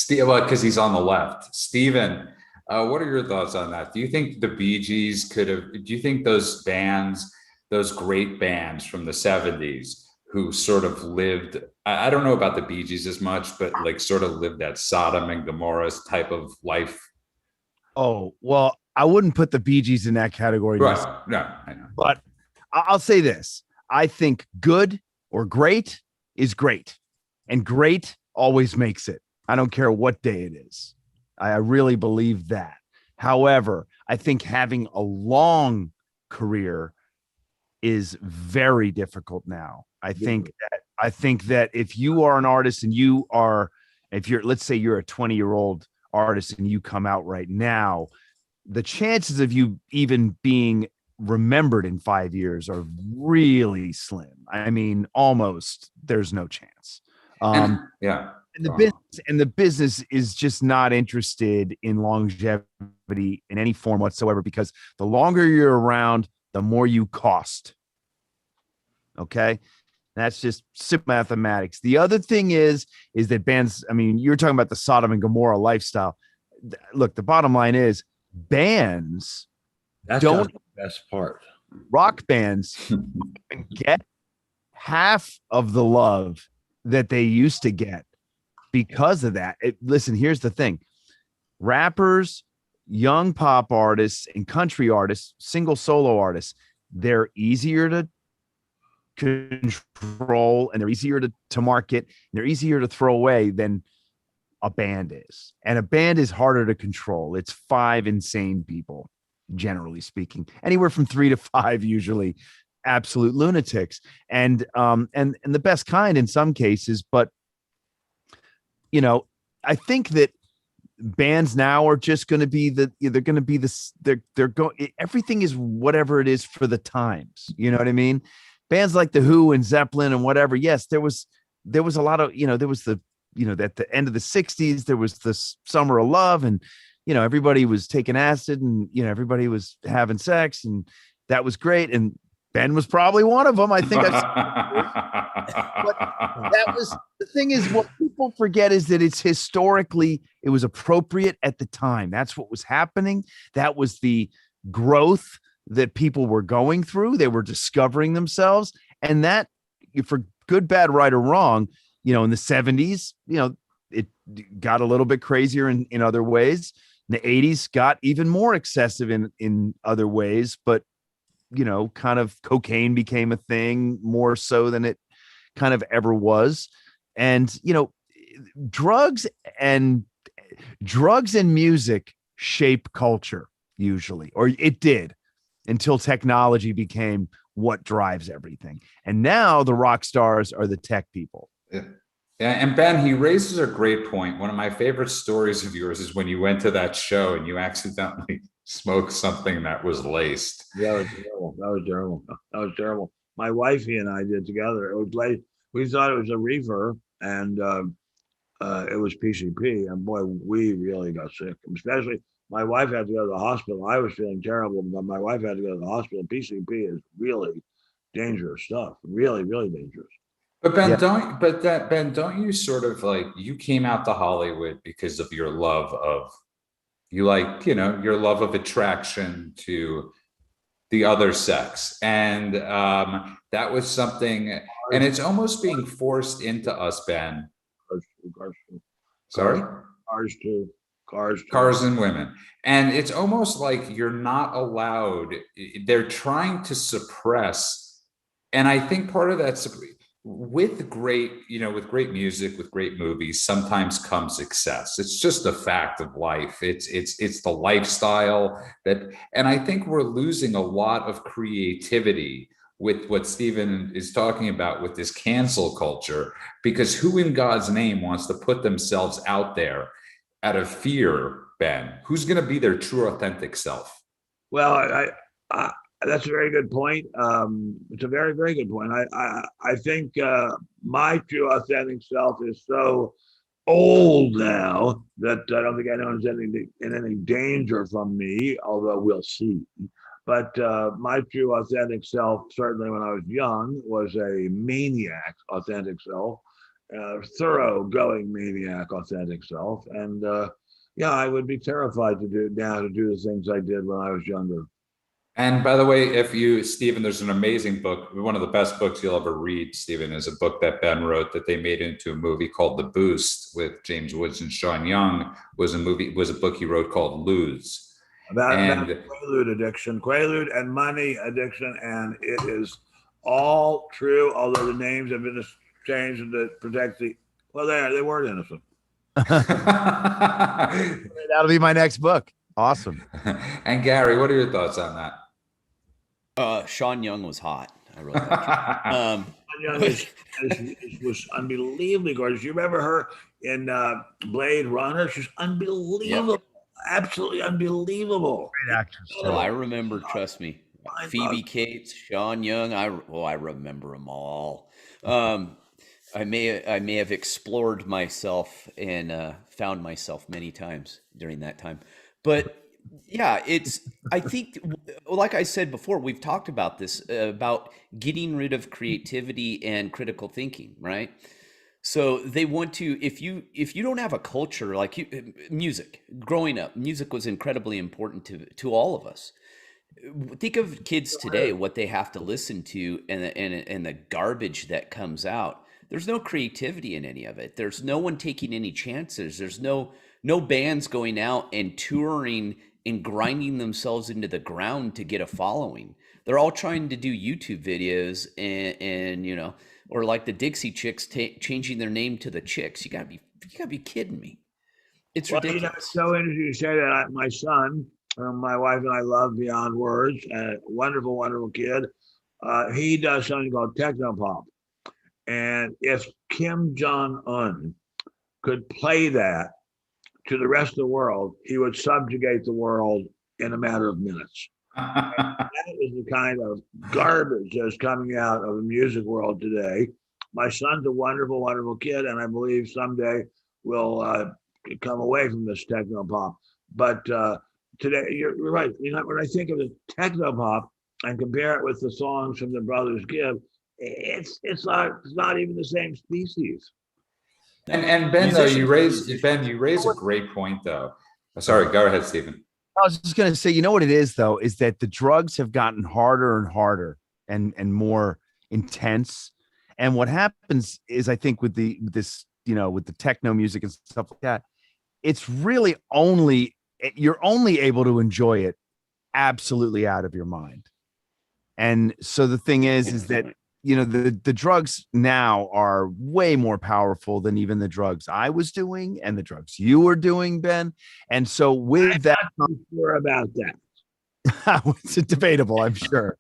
Because he's on the left. Stephen, what are your thoughts on that? Do you think the Bee Gees do you think those bands, those great bands from the 70s who sort of lived, I don't know about the Bee Gees as much, but like sort of lived that Sodom and Gomorrah type of life? Oh, well, I wouldn't put the Bee Gees in that category. Right. No, I know. But I'll say this. I think good or great is great. And great always makes it. I don't care what day it is. I really believe that. However, I think having a long career is very difficult now. I think that if you are an artist and let's say you're a 20-year-old artist and you come out right now, the chances of you even being remembered in 5 years are really slim. I mean, almost there's no chance. Yeah. And the business is just not interested in longevity in any form whatsoever, because the longer you're around, the more you cost. Okay. That's just simple mathematics. The other thing is that bands, I mean, you're talking about the Sodom and Gomorrah lifestyle. Look, the bottom line is bands don't the best part. Rock bands get half of the love that they used to get because of that. Listen, here's the thing. Rappers, young pop artists, and country artists, single solo artists, they're easier to control and they're easier to market and they're easier to throw away than a band is. And a band is harder to control. It's 5 insane people, generally speaking, anywhere from 3 to 5, usually absolute lunatics, and the best kind in some cases. But I think that bands now are just going to be everything is whatever it is for the times. You know what I mean? Bands like the Who and Zeppelin and whatever. Yes, there was a lot of, there was at the end of the 60s, there was the Summer of Love, and, everybody was taking acid and, everybody was having sex, and that was great. And Ben was probably one of them. I think but that was the thing. Is what people forget is that it was appropriate at the time. That's what was happening. That was the growth that people were going through. They were discovering themselves, and that, for good, bad, right, or wrong, in the 70s, it got a little bit crazier in other ways. In the 80s got even more excessive in other ways, but kind of cocaine became a thing more so than it kind of ever was. And, drugs and music shape culture usually, or it did, until technology became what drives everything. And now the rock stars are the tech people. Yeah. Yeah, and Ben, he raises a great point. One of my favorite stories of yours is when you went to that show and you accidentally smoked something that was laced. That was terrible. That was terrible. That was terrible. My wifey and I did together. It was late. We thought it was a reefer, and it was PCP. And boy, we really got sick. Especially my wife had to go to the hospital. I was feeling terrible, but my wife had to go to the hospital. PCP is really dangerous stuff. Really, really dangerous. But Ben, Yeah. don't you sort of like, you came out to Hollywood because of your love of, you like, your love of attraction to the other sex. And that was something, and it's almost being forced into us, Ben. Cars, Sorry? cars too. Cars too. Cars and women. And it's almost like you're not allowed, they're trying to suppress. And I think part of that's with great, with great music, with great movies, sometimes comes success. It's just a fact of life. It's the lifestyle that, and I think we're losing a lot of creativity with what Stephen is talking about with this cancel culture, because who in God's name wants to put themselves out there out of fear, Ben? Who's going to be their true, authentic self? Well, I that's a very good point. It's a very, very good point. I think my true authentic self is so old now that I don't think anyone's in any danger from me, although we'll see. But my true authentic self, certainly when I was young, was a maniac authentic self, thoroughgoing maniac authentic self. And yeah, I would be terrified to do the things I did when I was younger. And by the way, Stephen, there's an amazing book. One of the best books you'll ever read, Stephen, is a book that Ben wrote that they made into a movie called The Boost with James Woods and Sean Young. Was a book he wrote called Lose. About Quaalude addiction, Quaalude and money addiction, and it is all true. Although the names have been changed to protect they weren't innocent. That'll be my next book. Awesome. And Gary, what are your thoughts on that? Sean Young was hot. I wrote that. Young was unbelievably gorgeous. You remember her in Blade Runner? She's unbelievable. Yep. Absolutely unbelievable. Great actress. Oh, I remember, trust me. Phoebe Cates, Sean Young. I remember them all. I may have explored myself and found myself many times during that time. But yeah, I think, like I said before, we've talked about this, about getting rid of creativity and critical thinking, right? So they want to, if you don't have a culture like music, growing up, music was incredibly important to all of us. Think of kids today, what they have to listen to and the garbage that comes out. There's no creativity in any of it. There's no one taking any chances. There's no bands going out and touring and grinding themselves into the ground to get a following. They're all trying to do YouTube videos and or like the Dixie Chicks changing their name to the Chicks. You gotta be kidding me. It's ridiculous. It's so interesting you say that. My son, my wife and I love beyond words. Wonderful, wonderful kid. He does something called technopop. And if Kim Jong-un could play that to the rest of the world, he would subjugate the world in a matter of minutes. That is the kind of garbage that's coming out of the music world today. My son's a wonderful, wonderful kid, and I believe someday will come away from this techno-pop. But today, you're right. When I think of the techno-pop and compare it with the songs from the Brothers Gibb, it's not even the same species. And Ben, though, you raise a great point, though. Sorry, go ahead, Stephen. I was just going to say, you know what it is, though, is that the drugs have gotten harder and harder and more intense. And what happens is, I think with the techno music and stuff like that, it's really you're only able to enjoy it absolutely out of your mind. And so the thing is that, the drugs now are way more powerful than even the drugs I was doing and the drugs you were doing, Ben. And so with that, I'm sure about that. It's debatable, I'm sure.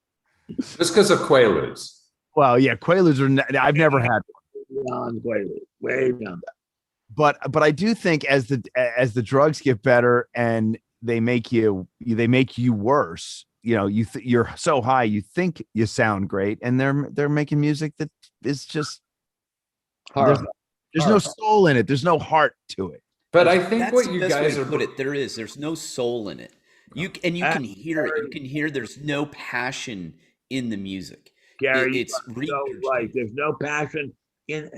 Just because of Quaaludes. Well, yeah, Quaaludes I've never had one. beyond Quaalude, way beyond that. But I do think as the drugs get better and they make you worse, you're so high you think you sound great, and they're making music that is just there's no soul in it. There's no heart to it. But I think That's what the you best way guys to are put it. There's no soul in it. You can hear it. You can hear there's no passion in the music. Gary, It's you are so right. There's no passion in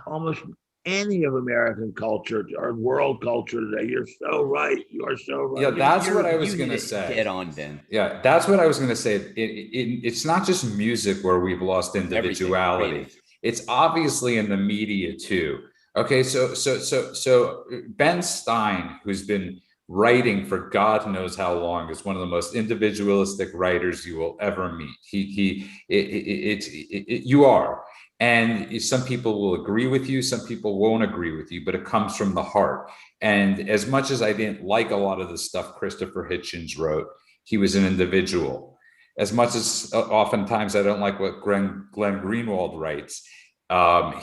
almost any of American culture or world culture today. You're so right. You are so right. Yeah, that's what I was going to say. Dead on, Ben. Yeah, that's what I was going to say. It's not just music where we've lost individuality. It's obviously in the media too. Okay, so Ben Stein, who's been writing for God knows how long, is one of the most individualistic writers you will ever meet. You are. And some people will agree with you, some people won't agree with you, but it comes from the heart. And as much as I didn't like a lot of the stuff Christopher Hitchens wrote, he was an individual. As much as oftentimes I don't like what Glenn Greenwald writes,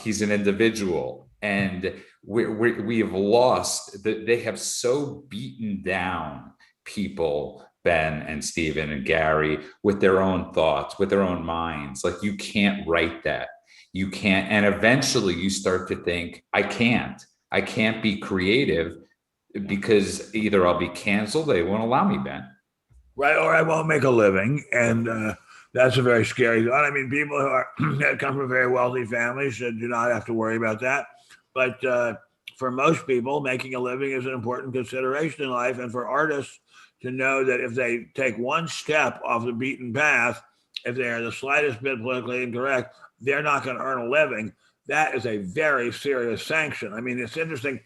he's an individual. And we have lost that. They have so beaten down people, Ben and Stephen and Gary, with their own thoughts, with their own minds. Like, you can't write that. You can't. And eventually you start to think, I can't be creative because either I'll be canceled, they won't allow me, Ben. Right, or I won't make a living. And that's a very scary thought. I mean, people that come from very wealthy families do not have to worry about that. But for most people, making a living is an important consideration in life. And for artists to know that if they take one step off the beaten path, if they are the slightest bit politically incorrect, they're not going to earn a living. That is a very serious sanction. I mean, it's interesting.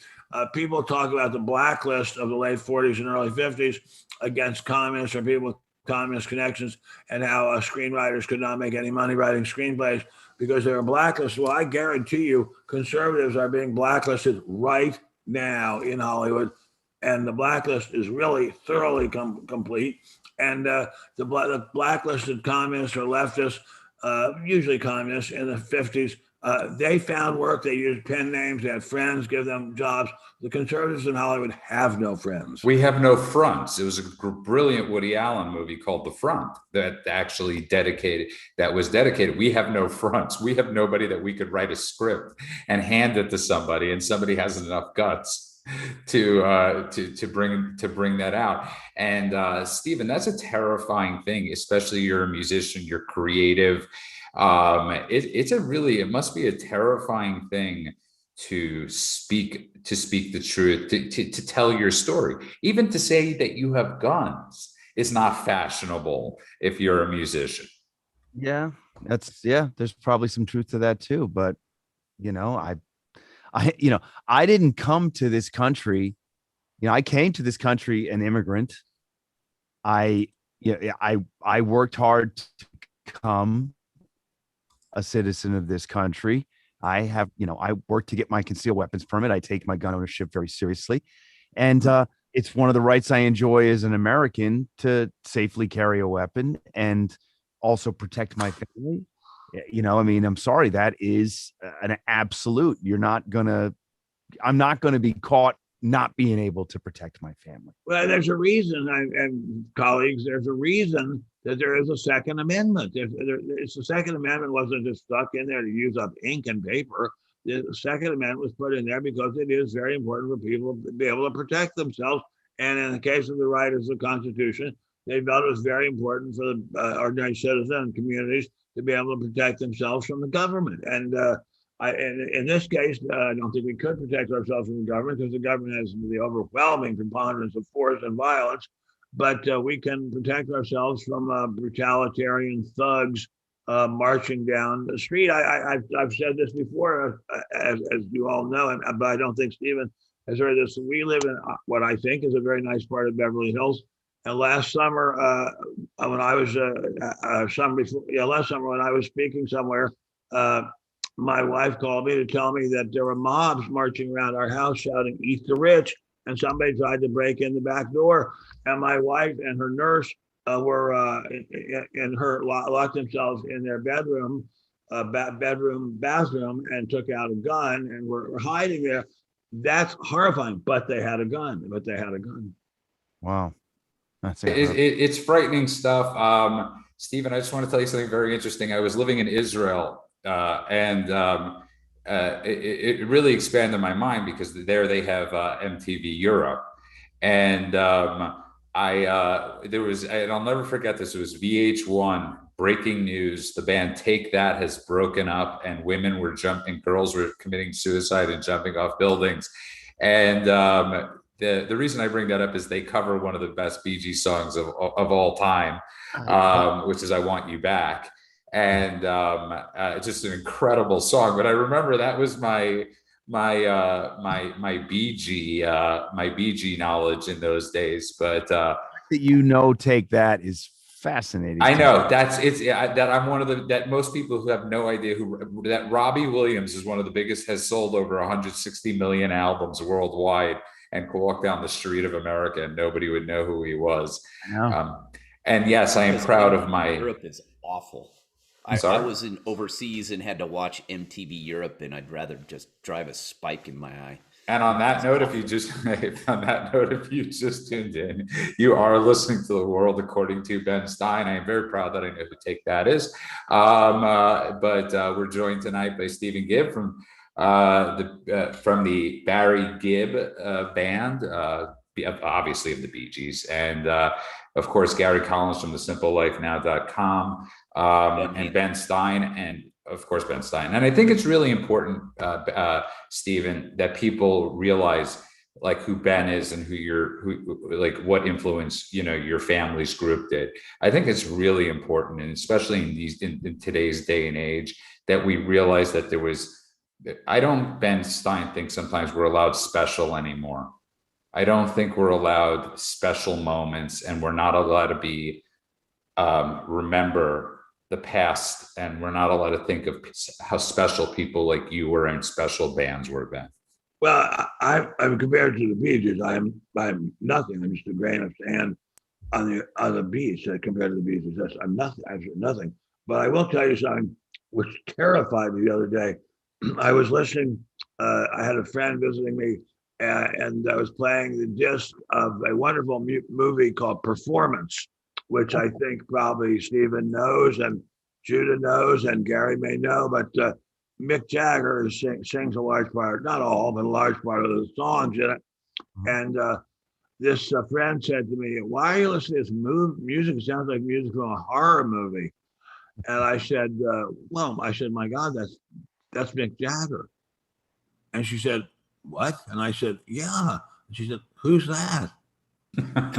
People talk about the blacklist of the late 40s and early 50s against communists or people with communist connections, and how screenwriters could not make any money writing screenplays because they were blacklisted. Well, I guarantee you conservatives are being blacklisted right now in Hollywood, and the blacklist is really thoroughly complete. And the blacklisted communists or leftists, usually communists in the 50s, they found work. They used pen names. They had friends give them jobs. The conservatives in Hollywood have no friends. We have no fronts. It was a brilliant Woody Allen movie called The Front that was dedicated. We have no fronts. We have nobody that we could write a script and hand it to somebody, and somebody has enough guts to bring that out. And Stephen, that's a terrifying thing, especially you're a musician, you're creative. It must be a terrifying thing to speak the truth, to tell your story. Even to say that you have guns is not fashionable if you're a musician. Yeah, there's probably some truth to that too. But I didn't come to this country. I came to this country an immigrant. I worked hard to become a citizen of this country. I work to get my concealed weapons permit. I take my gun ownership very seriously. And it's one of the rights I enjoy as an American to safely carry a weapon and also protect my family. I'm sorry, that is an absolute. I'm not going to be caught not being able to protect my family. Well, there's a reason, and colleagues, there's a reason that there is a Second Amendment. The Second Amendment wasn't just stuck in there to use up ink and paper. The Second Amendment was put in there because it is very important for people to be able to protect themselves. And in the case of the writers of the Constitution, they felt it was very important for the ordinary citizen and communities to be able to protect themselves from the government. And in this case, I don't think we could protect ourselves from the government because the government has the overwhelming preponderance of force and violence. But we can protect ourselves from brutalitarian thugs marching down the street. I've said this before, as you all know, but I don't think Stephen has heard this. We live in what I think is a very nice part of Beverly Hills. And last summer, when I was last summer when I was speaking somewhere, my wife called me to tell me that there were mobs marching around our house shouting, "Eat the rich." And somebody tried to break in the back door. And my wife and her nurse locked themselves in their bedroom bathroom, and took out a gun and were hiding there. That's horrifying. But they had a gun. Wow. That's It's frightening stuff. Stephen, I just want to tell you something very interesting. I was living in Israel, and it really expanded my mind because there they have MTV Europe, and there was, and I'll never forget this. It was VH1 breaking news. The band Take That has broken up, and women were jumping, girls were committing suicide and jumping off buildings, and the reason I bring that up is they cover one of the best Bee Gees songs of all time, which is "I Want You Back," and it's just an incredible song. But I remember that was my Bee Gee knowledge in those days. But that Take That is fascinating. I know that I'm one of that most people who have no idea that Robbie Williams is one of the biggest, has sold over 160 million albums worldwide, and could walk down the street of America and nobody would know who he was. And yes, I am proud of my. Europe is awful. I was overseas and had to watch MTV Europe, and I'd rather just drive a spike in my eye. And on that note, if you just tuned in, you are listening to The World According to Ben Stein. I am very proud that I know who Take That is. But we're joined tonight by Stephen Gibb from the Barry Gibb band, obviously of the Bee Gees, and of course Gary Collins from thesimplelifenow.com, and Ben Stein, and of course Ben Stein. And I think it's really important, Stephen, that people realize like who Ben is and like what influence your family's group did. I think it's really important, and especially in today's day and age, that we realize that there was. Ben Stein thinks sometimes we're allowed special anymore. I don't think we're allowed special moments, and we're not allowed to be remember the past, and we're not allowed to think of how special people like you were and special bands were, Ben. Well, I'm compared to the Bee Gees. I'm nothing. I'm just a grain of sand on the beach compared to the Bee Gees. I'm nothing. Absolutely nothing. But I will tell you something which terrified me the other day. I was listening. I had a friend visiting me, and I was playing the disc of a wonderful movie called Performance, which I think probably Stephen knows and Judah knows and Gary may know. But Mick Jagger sings a large part, not all, but a large part of the songs in it. And this friend said to me, "Why are you listening to this music? It sounds like music from a horror movie." And I said, "My God, that's Mick Jagger." And she said, "What?" And I said, "Yeah." And she said, "Who's that?" That's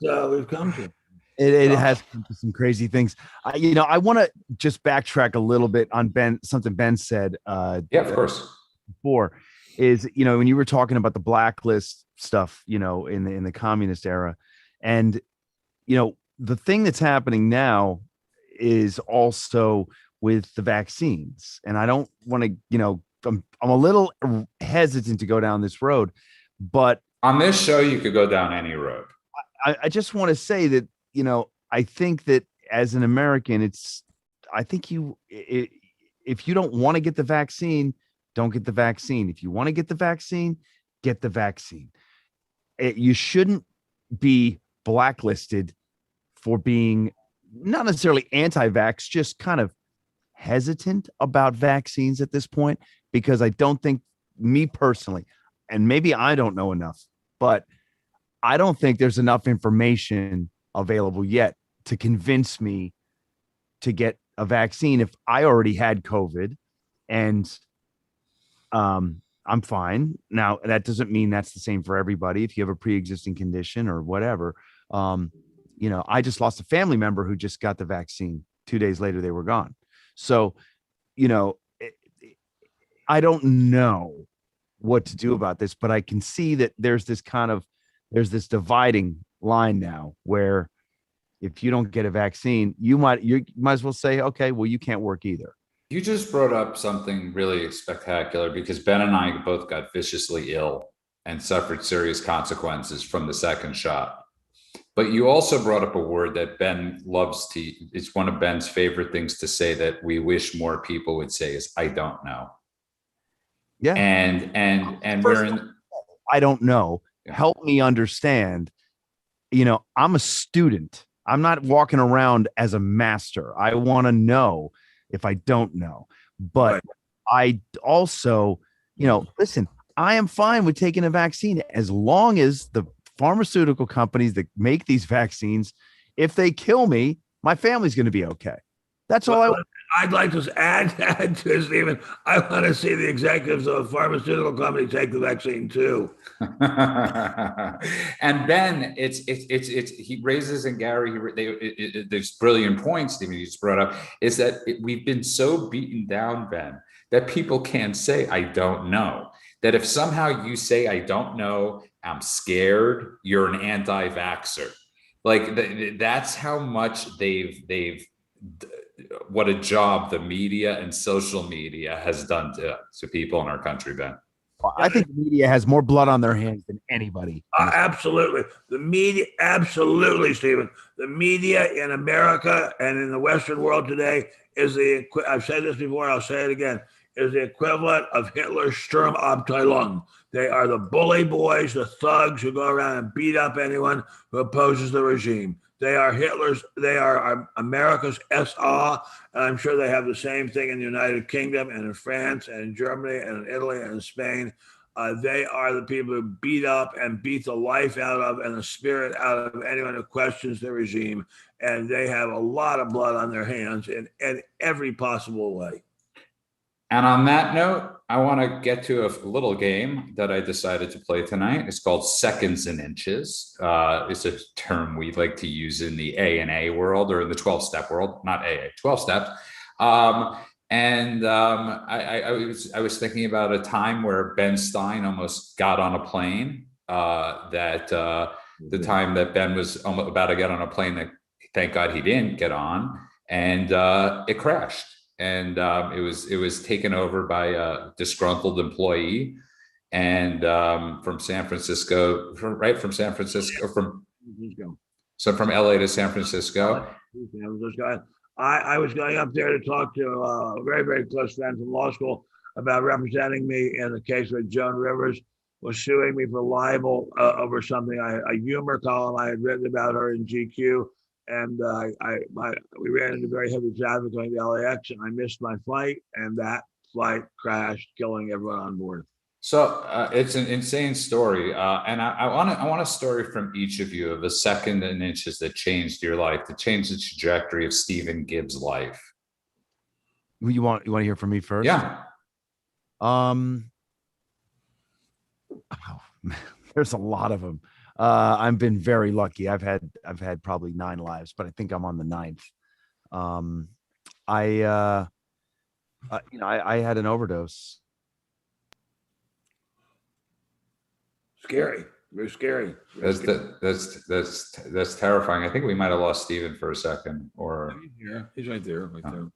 what we've come to. It has come to some crazy things. I want to just backtrack a little bit on something Ben said. Yeah, of course. Before is, when you were talking about the blacklist stuff, in the communist era, and the thing that's happening now is also with the vaccines. And I don't want to, I'm a little hesitant to go down this road, but on this show, you could go down any road. I just want to say that, I think that as an American, if you don't want to get the vaccine, don't get the vaccine. If you want to get the vaccine, get the vaccine. You shouldn't be blacklisted for being not necessarily anti-vax, just kind of hesitant about vaccines at this point, because I don't think, me personally, and maybe I don't know enough, but I don't think there's enough information available yet to convince me to get a vaccine if I already had COVID and I'm fine. Now, that doesn't mean that's the same for everybody. If you have a pre-existing condition or whatever, I just lost a family member who just got the vaccine. 2 days later, they were gone. So, I don't know what to do about this, but I can see that there's this dividing line now where if you don't get a vaccine, you might as well say, okay, well, you can't work either. You just brought up something really spectacular, because Ben and I both got viciously ill and suffered serious consequences from the second shot. But you also brought up a word that Ben loves to, it's one of Ben's favorite things to say that we wish more people would say is, I don't know. Yeah. And First we're of all, in, I don't know. Yeah. Help me understand. You know, I'm a student. I'm not walking around as a master. I want to know if I don't know. But Right. I also, you know, listen, I am fine with taking a vaccine as long as the pharmaceutical companies that make these vaccines, if they kill me, my family's going to be okay. That's all I want. I'd like to add to it, Stephen. I want to see the executives of a pharmaceutical company take the vaccine too. And Ben, he raises, and Gary, there's brilliant points, Stephen, you just brought up, is that we've been so beaten down, Ben, that people can't say, I don't know. That if somehow you say, I don't know, I'm scared, you're an anti-vaxxer. Like that's how much they've what a job the media and social media has done to people in our country, Ben. I think the media has more blood on their hands than anybody. Absolutely. The media, absolutely, Stephen. The media in America and in the Western world today is I've said this before, I'll say it again, is the equivalent of Hitler's Sturmabteilung. They are the bully boys, the thugs who go around and beat up anyone who opposes the regime. They are they are America's SA, and I'm sure they have the same thing in the United Kingdom and in France and in Germany and in Italy and in Spain. They are the people who beat up and beat the life out of and the spirit out of anyone who questions the regime. And they have a lot of blood on their hands in every possible way. And on that note, I want to get to a little game that I decided to play tonight. It's called Seconds and Inches. It's a term we like to use in the A&A world, or in the 12-step world, not AA, 12 steps. I was thinking about a time where Ben Stein almost got on a plane. The time that Ben was about to get on a plane that, thank God, he didn't get on, and it crashed. And it was taken over by a disgruntled employee, and from San Francisco, from LA to San Francisco. I was going up there to talk to a very, very close friend from law school about representing me in the case where Joan Rivers was suing me for libel over something, a humor column I had written about her in GQ. And we ran into very heavy traffic going to LAX, and I missed my flight, and that flight crashed, killing everyone on board. So it's an insane story, and I want a story from each of you of a second and inches that changed your life, that changed the trajectory of Stephen Gibbs' life. You want to hear from me first? Yeah. There's a lot of them. I've been very lucky. I've had probably 9 lives, but I think I'm on the 9th. I had an overdose. Scary. Very scary. That's terrifying. I think we might have lost Stephen for a second, or he's right there. There.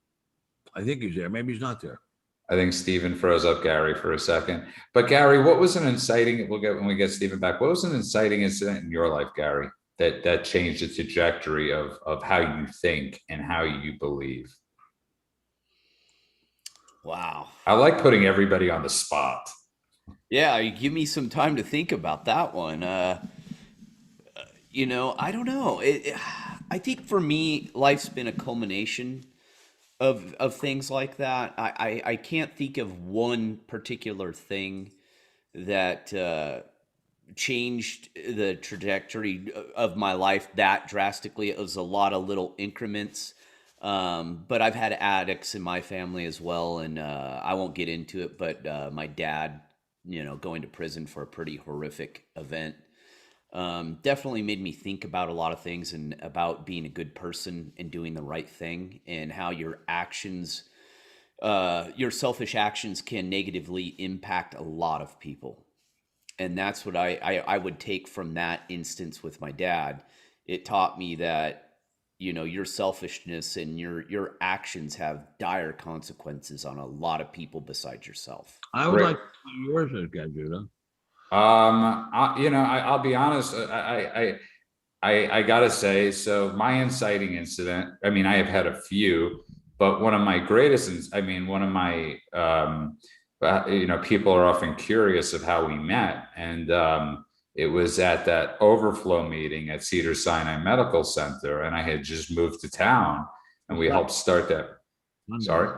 I think he's there. Maybe he's not there. I think Stephen froze up Gary for a second. But Gary, what was an inciting? We'll get when we get Stephen back. What was an inciting incident in your life, Gary, that changed the trajectory of how you think and how you believe? Wow. I like putting everybody on the spot. Yeah, you give me some time to think about that one. I don't know. I think for me, life's been a culmination of things like that. I can't think of one particular thing that changed the trajectory of my life that drastically. It was a lot of little increments. But I've had addicts in my family as well, and I won't get into it, but my dad, going to prison for a pretty horrific event, definitely made me think about a lot of things and about being a good person and doing the right thing, and how your actions, your selfish actions, can negatively impact a lot of people. And that's what I would take from that instance with my dad. It taught me that, your selfishness and your actions have dire consequences on a lot of people besides yourself. I would like yours, Judah. I'll be honest. I gotta say, so my inciting incident, I mean, I have had a few, but one of my greatest, I mean, one of my, people are often curious of how we met. And it was at that overflow meeting at Cedars-Sinai Medical Center. And I had just moved to town and we helped start that. Sorry?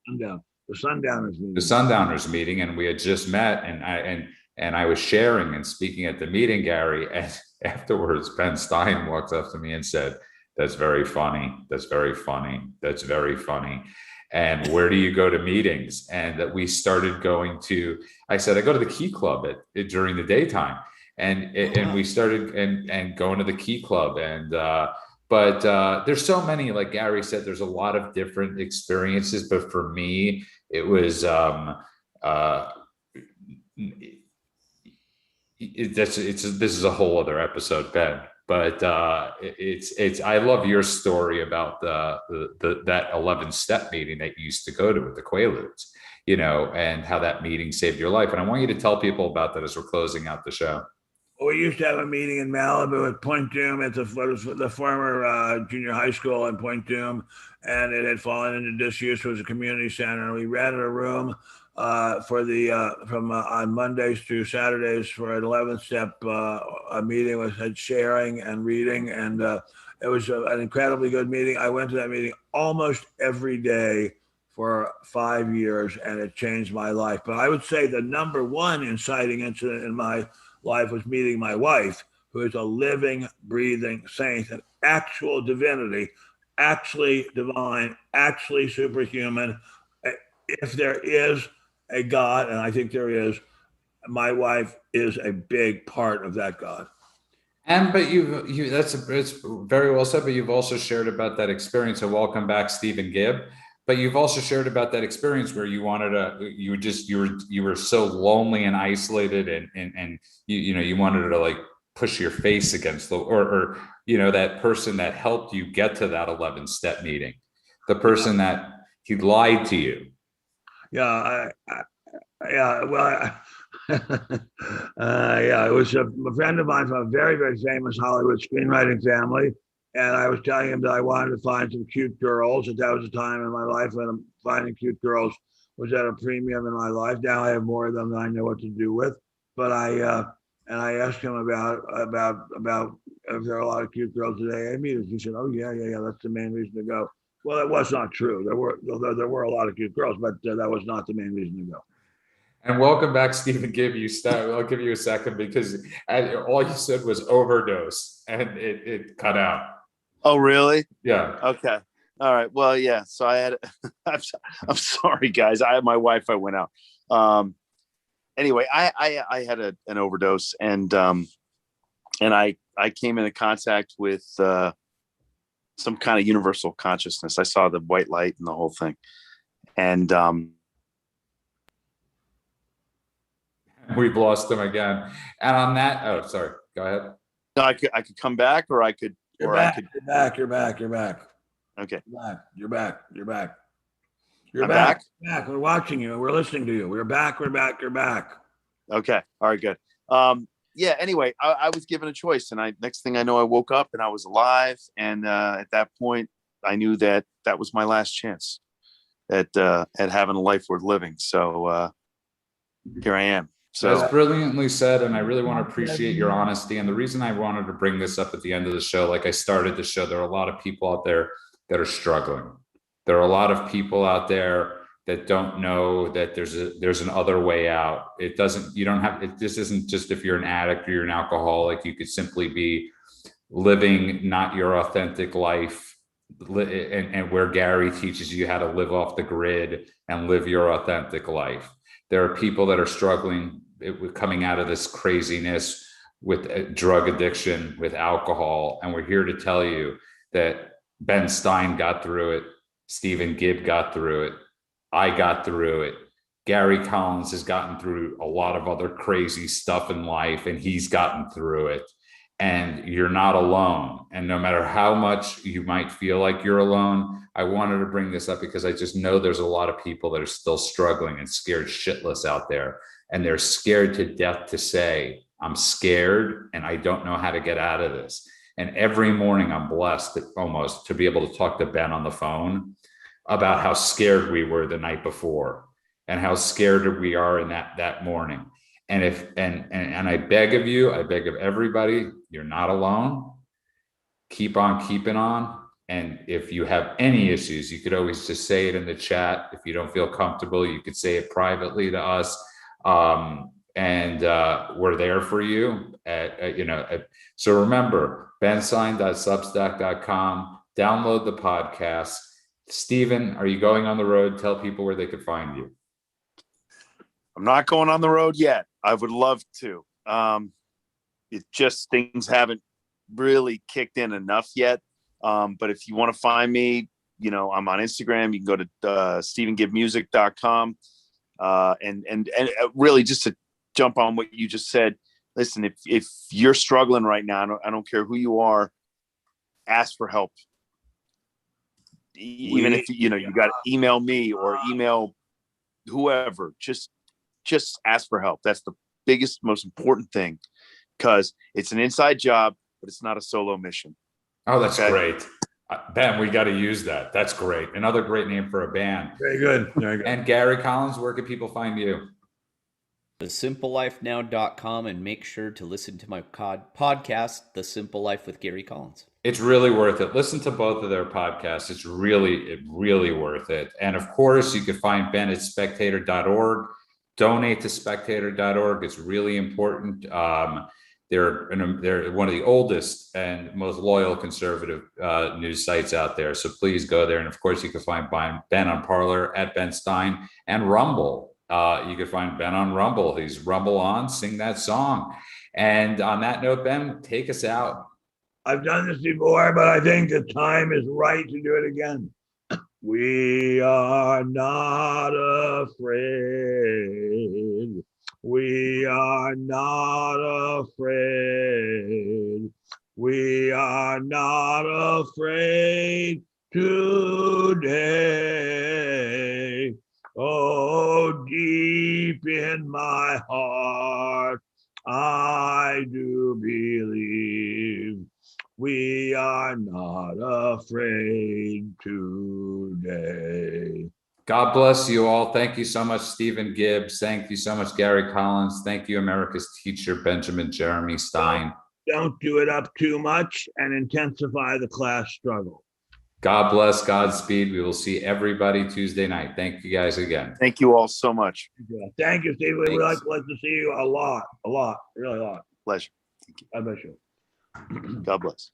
Sundown. The Sundowners meeting. The Sundowners meeting, and we had just met, and I was sharing and speaking at the meeting, Gary, and afterwards Ben Stein walked up to me and said, "That's very funny. That's very funny. That's very funny. And where do you go to meetings?" And that we started going to, I said, I go to the Key Club during the daytime. And we started and going to the Key Club. And but there's so many, like Gary said, there's a lot of different experiences. But for me, it was this is a whole other episode, Ben. But it's I love your story about that 11-step meeting that you used to go to with the Quaaludes, and how that meeting saved your life. And I want you to tell people about that as we're closing out the show. We used to have a meeting in Malibu at Point Dume at the former junior high school in Point Dume, and it had fallen into disuse. It was a community center, and we rented a room from on Mondays through Saturdays for an 11-step meeting with sharing and reading, and it was an incredibly good meeting. I went to that meeting almost every day for 5 years, and it changed my life. But I would say the number one inciting incident in my life was meeting my wife, who is a living, breathing saint, an actual divinity, actually divine, actually superhuman. If there is a God, and I think there is, my wife is a big part of that God. But it's very well said. But you've also shared about that experience. And welcome back, Stephen Gibb. But you've also shared about that experience where you were so lonely and isolated, and you wanted to like push your face against that person that helped you get to that 11-step meeting, the person that he lied to you. Yeah, well, it was a friend of mine from a very, very famous Hollywood screenwriting family. And I was telling him that I wanted to find some cute girls. That was a time in my life when finding cute girls was at a premium in my life. Now I have more of them than I know what to do with. But I asked him about if there are a lot of cute girls today. I mean, he said, "Oh yeah, that's the main reason to go." Well, that was not true. There were a lot of cute girls, but that was not the main reason to go. And welcome back, Stephen Gibb. I'll give you a second because all you said was overdose, and it cut out. Oh, really? Yeah. Okay. All right. Well, yeah. So I had. I'm sorry, guys. I had my Wi-Fi went out. Anyway, I had an overdose, and I came into contact with some kind of universal consciousness. I saw the white light and the whole thing, and we've lost him again. And on that, oh, sorry. Go ahead. No, I could come back, or I could. You're back. You're back. Okay. You're back. You're back. We're watching you. We're listening to you. You're back. You're back. Okay. All right. Good. Yeah. Anyway, I was given a choice, and next thing I know, I woke up and I was alive. And at that point, I knew that was my last chance at having a life worth living. So here I am. So that's brilliantly said, and I really want to appreciate your honesty. And the reason I wanted to bring this up at the end of the show, like I started the show, there are a lot of people out there that are struggling. There are a lot of people out there that don't know that there's an other way out. This isn't just if you're an addict or you're an alcoholic. You could simply be living not your authentic life, and where Gary teaches you how to live off the grid and live your authentic life. There are people that are struggling with coming out of this craziness with drug addiction, with alcohol. And we're here to tell you that Ben Stein got through it. Stephen Gibb got through it. I got through it. Gary Collins has gotten through a lot of other crazy stuff in life, and he's gotten through it. And you're not alone. And no matter how much you might feel like you're alone, I wanted to bring this up because I just know there's a lot of people that are still struggling and scared shitless out there. And they're scared to death to say, I'm scared and I don't know how to get out of this. And every morning I'm blessed almost to be able to talk to Ben on the phone about how scared we were the night before and how scared we are in that morning. And and I beg of you, I beg of everybody, you're not alone. Keep on keeping on. And if you have any issues, you could always just say it in the chat. If you don't feel comfortable, you could say it privately to us. We're there for you. So remember, benstein.substack.com. Download the podcast. Stephen, are you going on the road? Tell people where they could find you. I'm not going on the road yet. I would love to. It just, things haven't really kicked in enough yet. But if you want to find me, I'm on Instagram. You can go to stephengibmusic.com. And really just to jump on what you just said, listen, if you're struggling right now, I don't care who you are, ask for help. Even if you got to email me or email whoever, just ask for help. That's the biggest, most important thing, because it's an inside job, but it's not a solo mission. Oh, that's great. Ben, we got to use that. That's great. Another great name for a band. Very good. Very good. And Gary Collins, where can people find you? thesimpelelifenow.com, and make sure to listen to my podcast, The Simple Life with Gary Collins. It's really worth it. Listen to both of their podcasts. It's really worth it. And of course, you can find Ben at spectator.org. Donate to spectator.org. It's really important. They're one of the oldest and most loyal conservative news sites out there. So please go there. And of course, you can find Ben on Parler at Ben Stein and Rumble. You can find Ben on Rumble. He's Rumble on, sing that song. And on that note, Ben, take us out. I've done this before, but I think the time is right to do it again. We are not afraid. We are not afraid. We are not afraid today. Oh, deep in my heart, I do believe we are not afraid today. God bless you all. Thank you so much, Stephen Gibbs. Thank you so much, Gary Collins. Thank you, America's teacher, Benjamin Jeremy Stein. Don't do it up too much and intensify the class struggle. God bless, Godspeed. We will see everybody Tuesday night. Thank you guys again. Thank you all so much. Thank you, Steve. We'd like to see you a lot, really a lot. Pleasure. God bless you. God bless.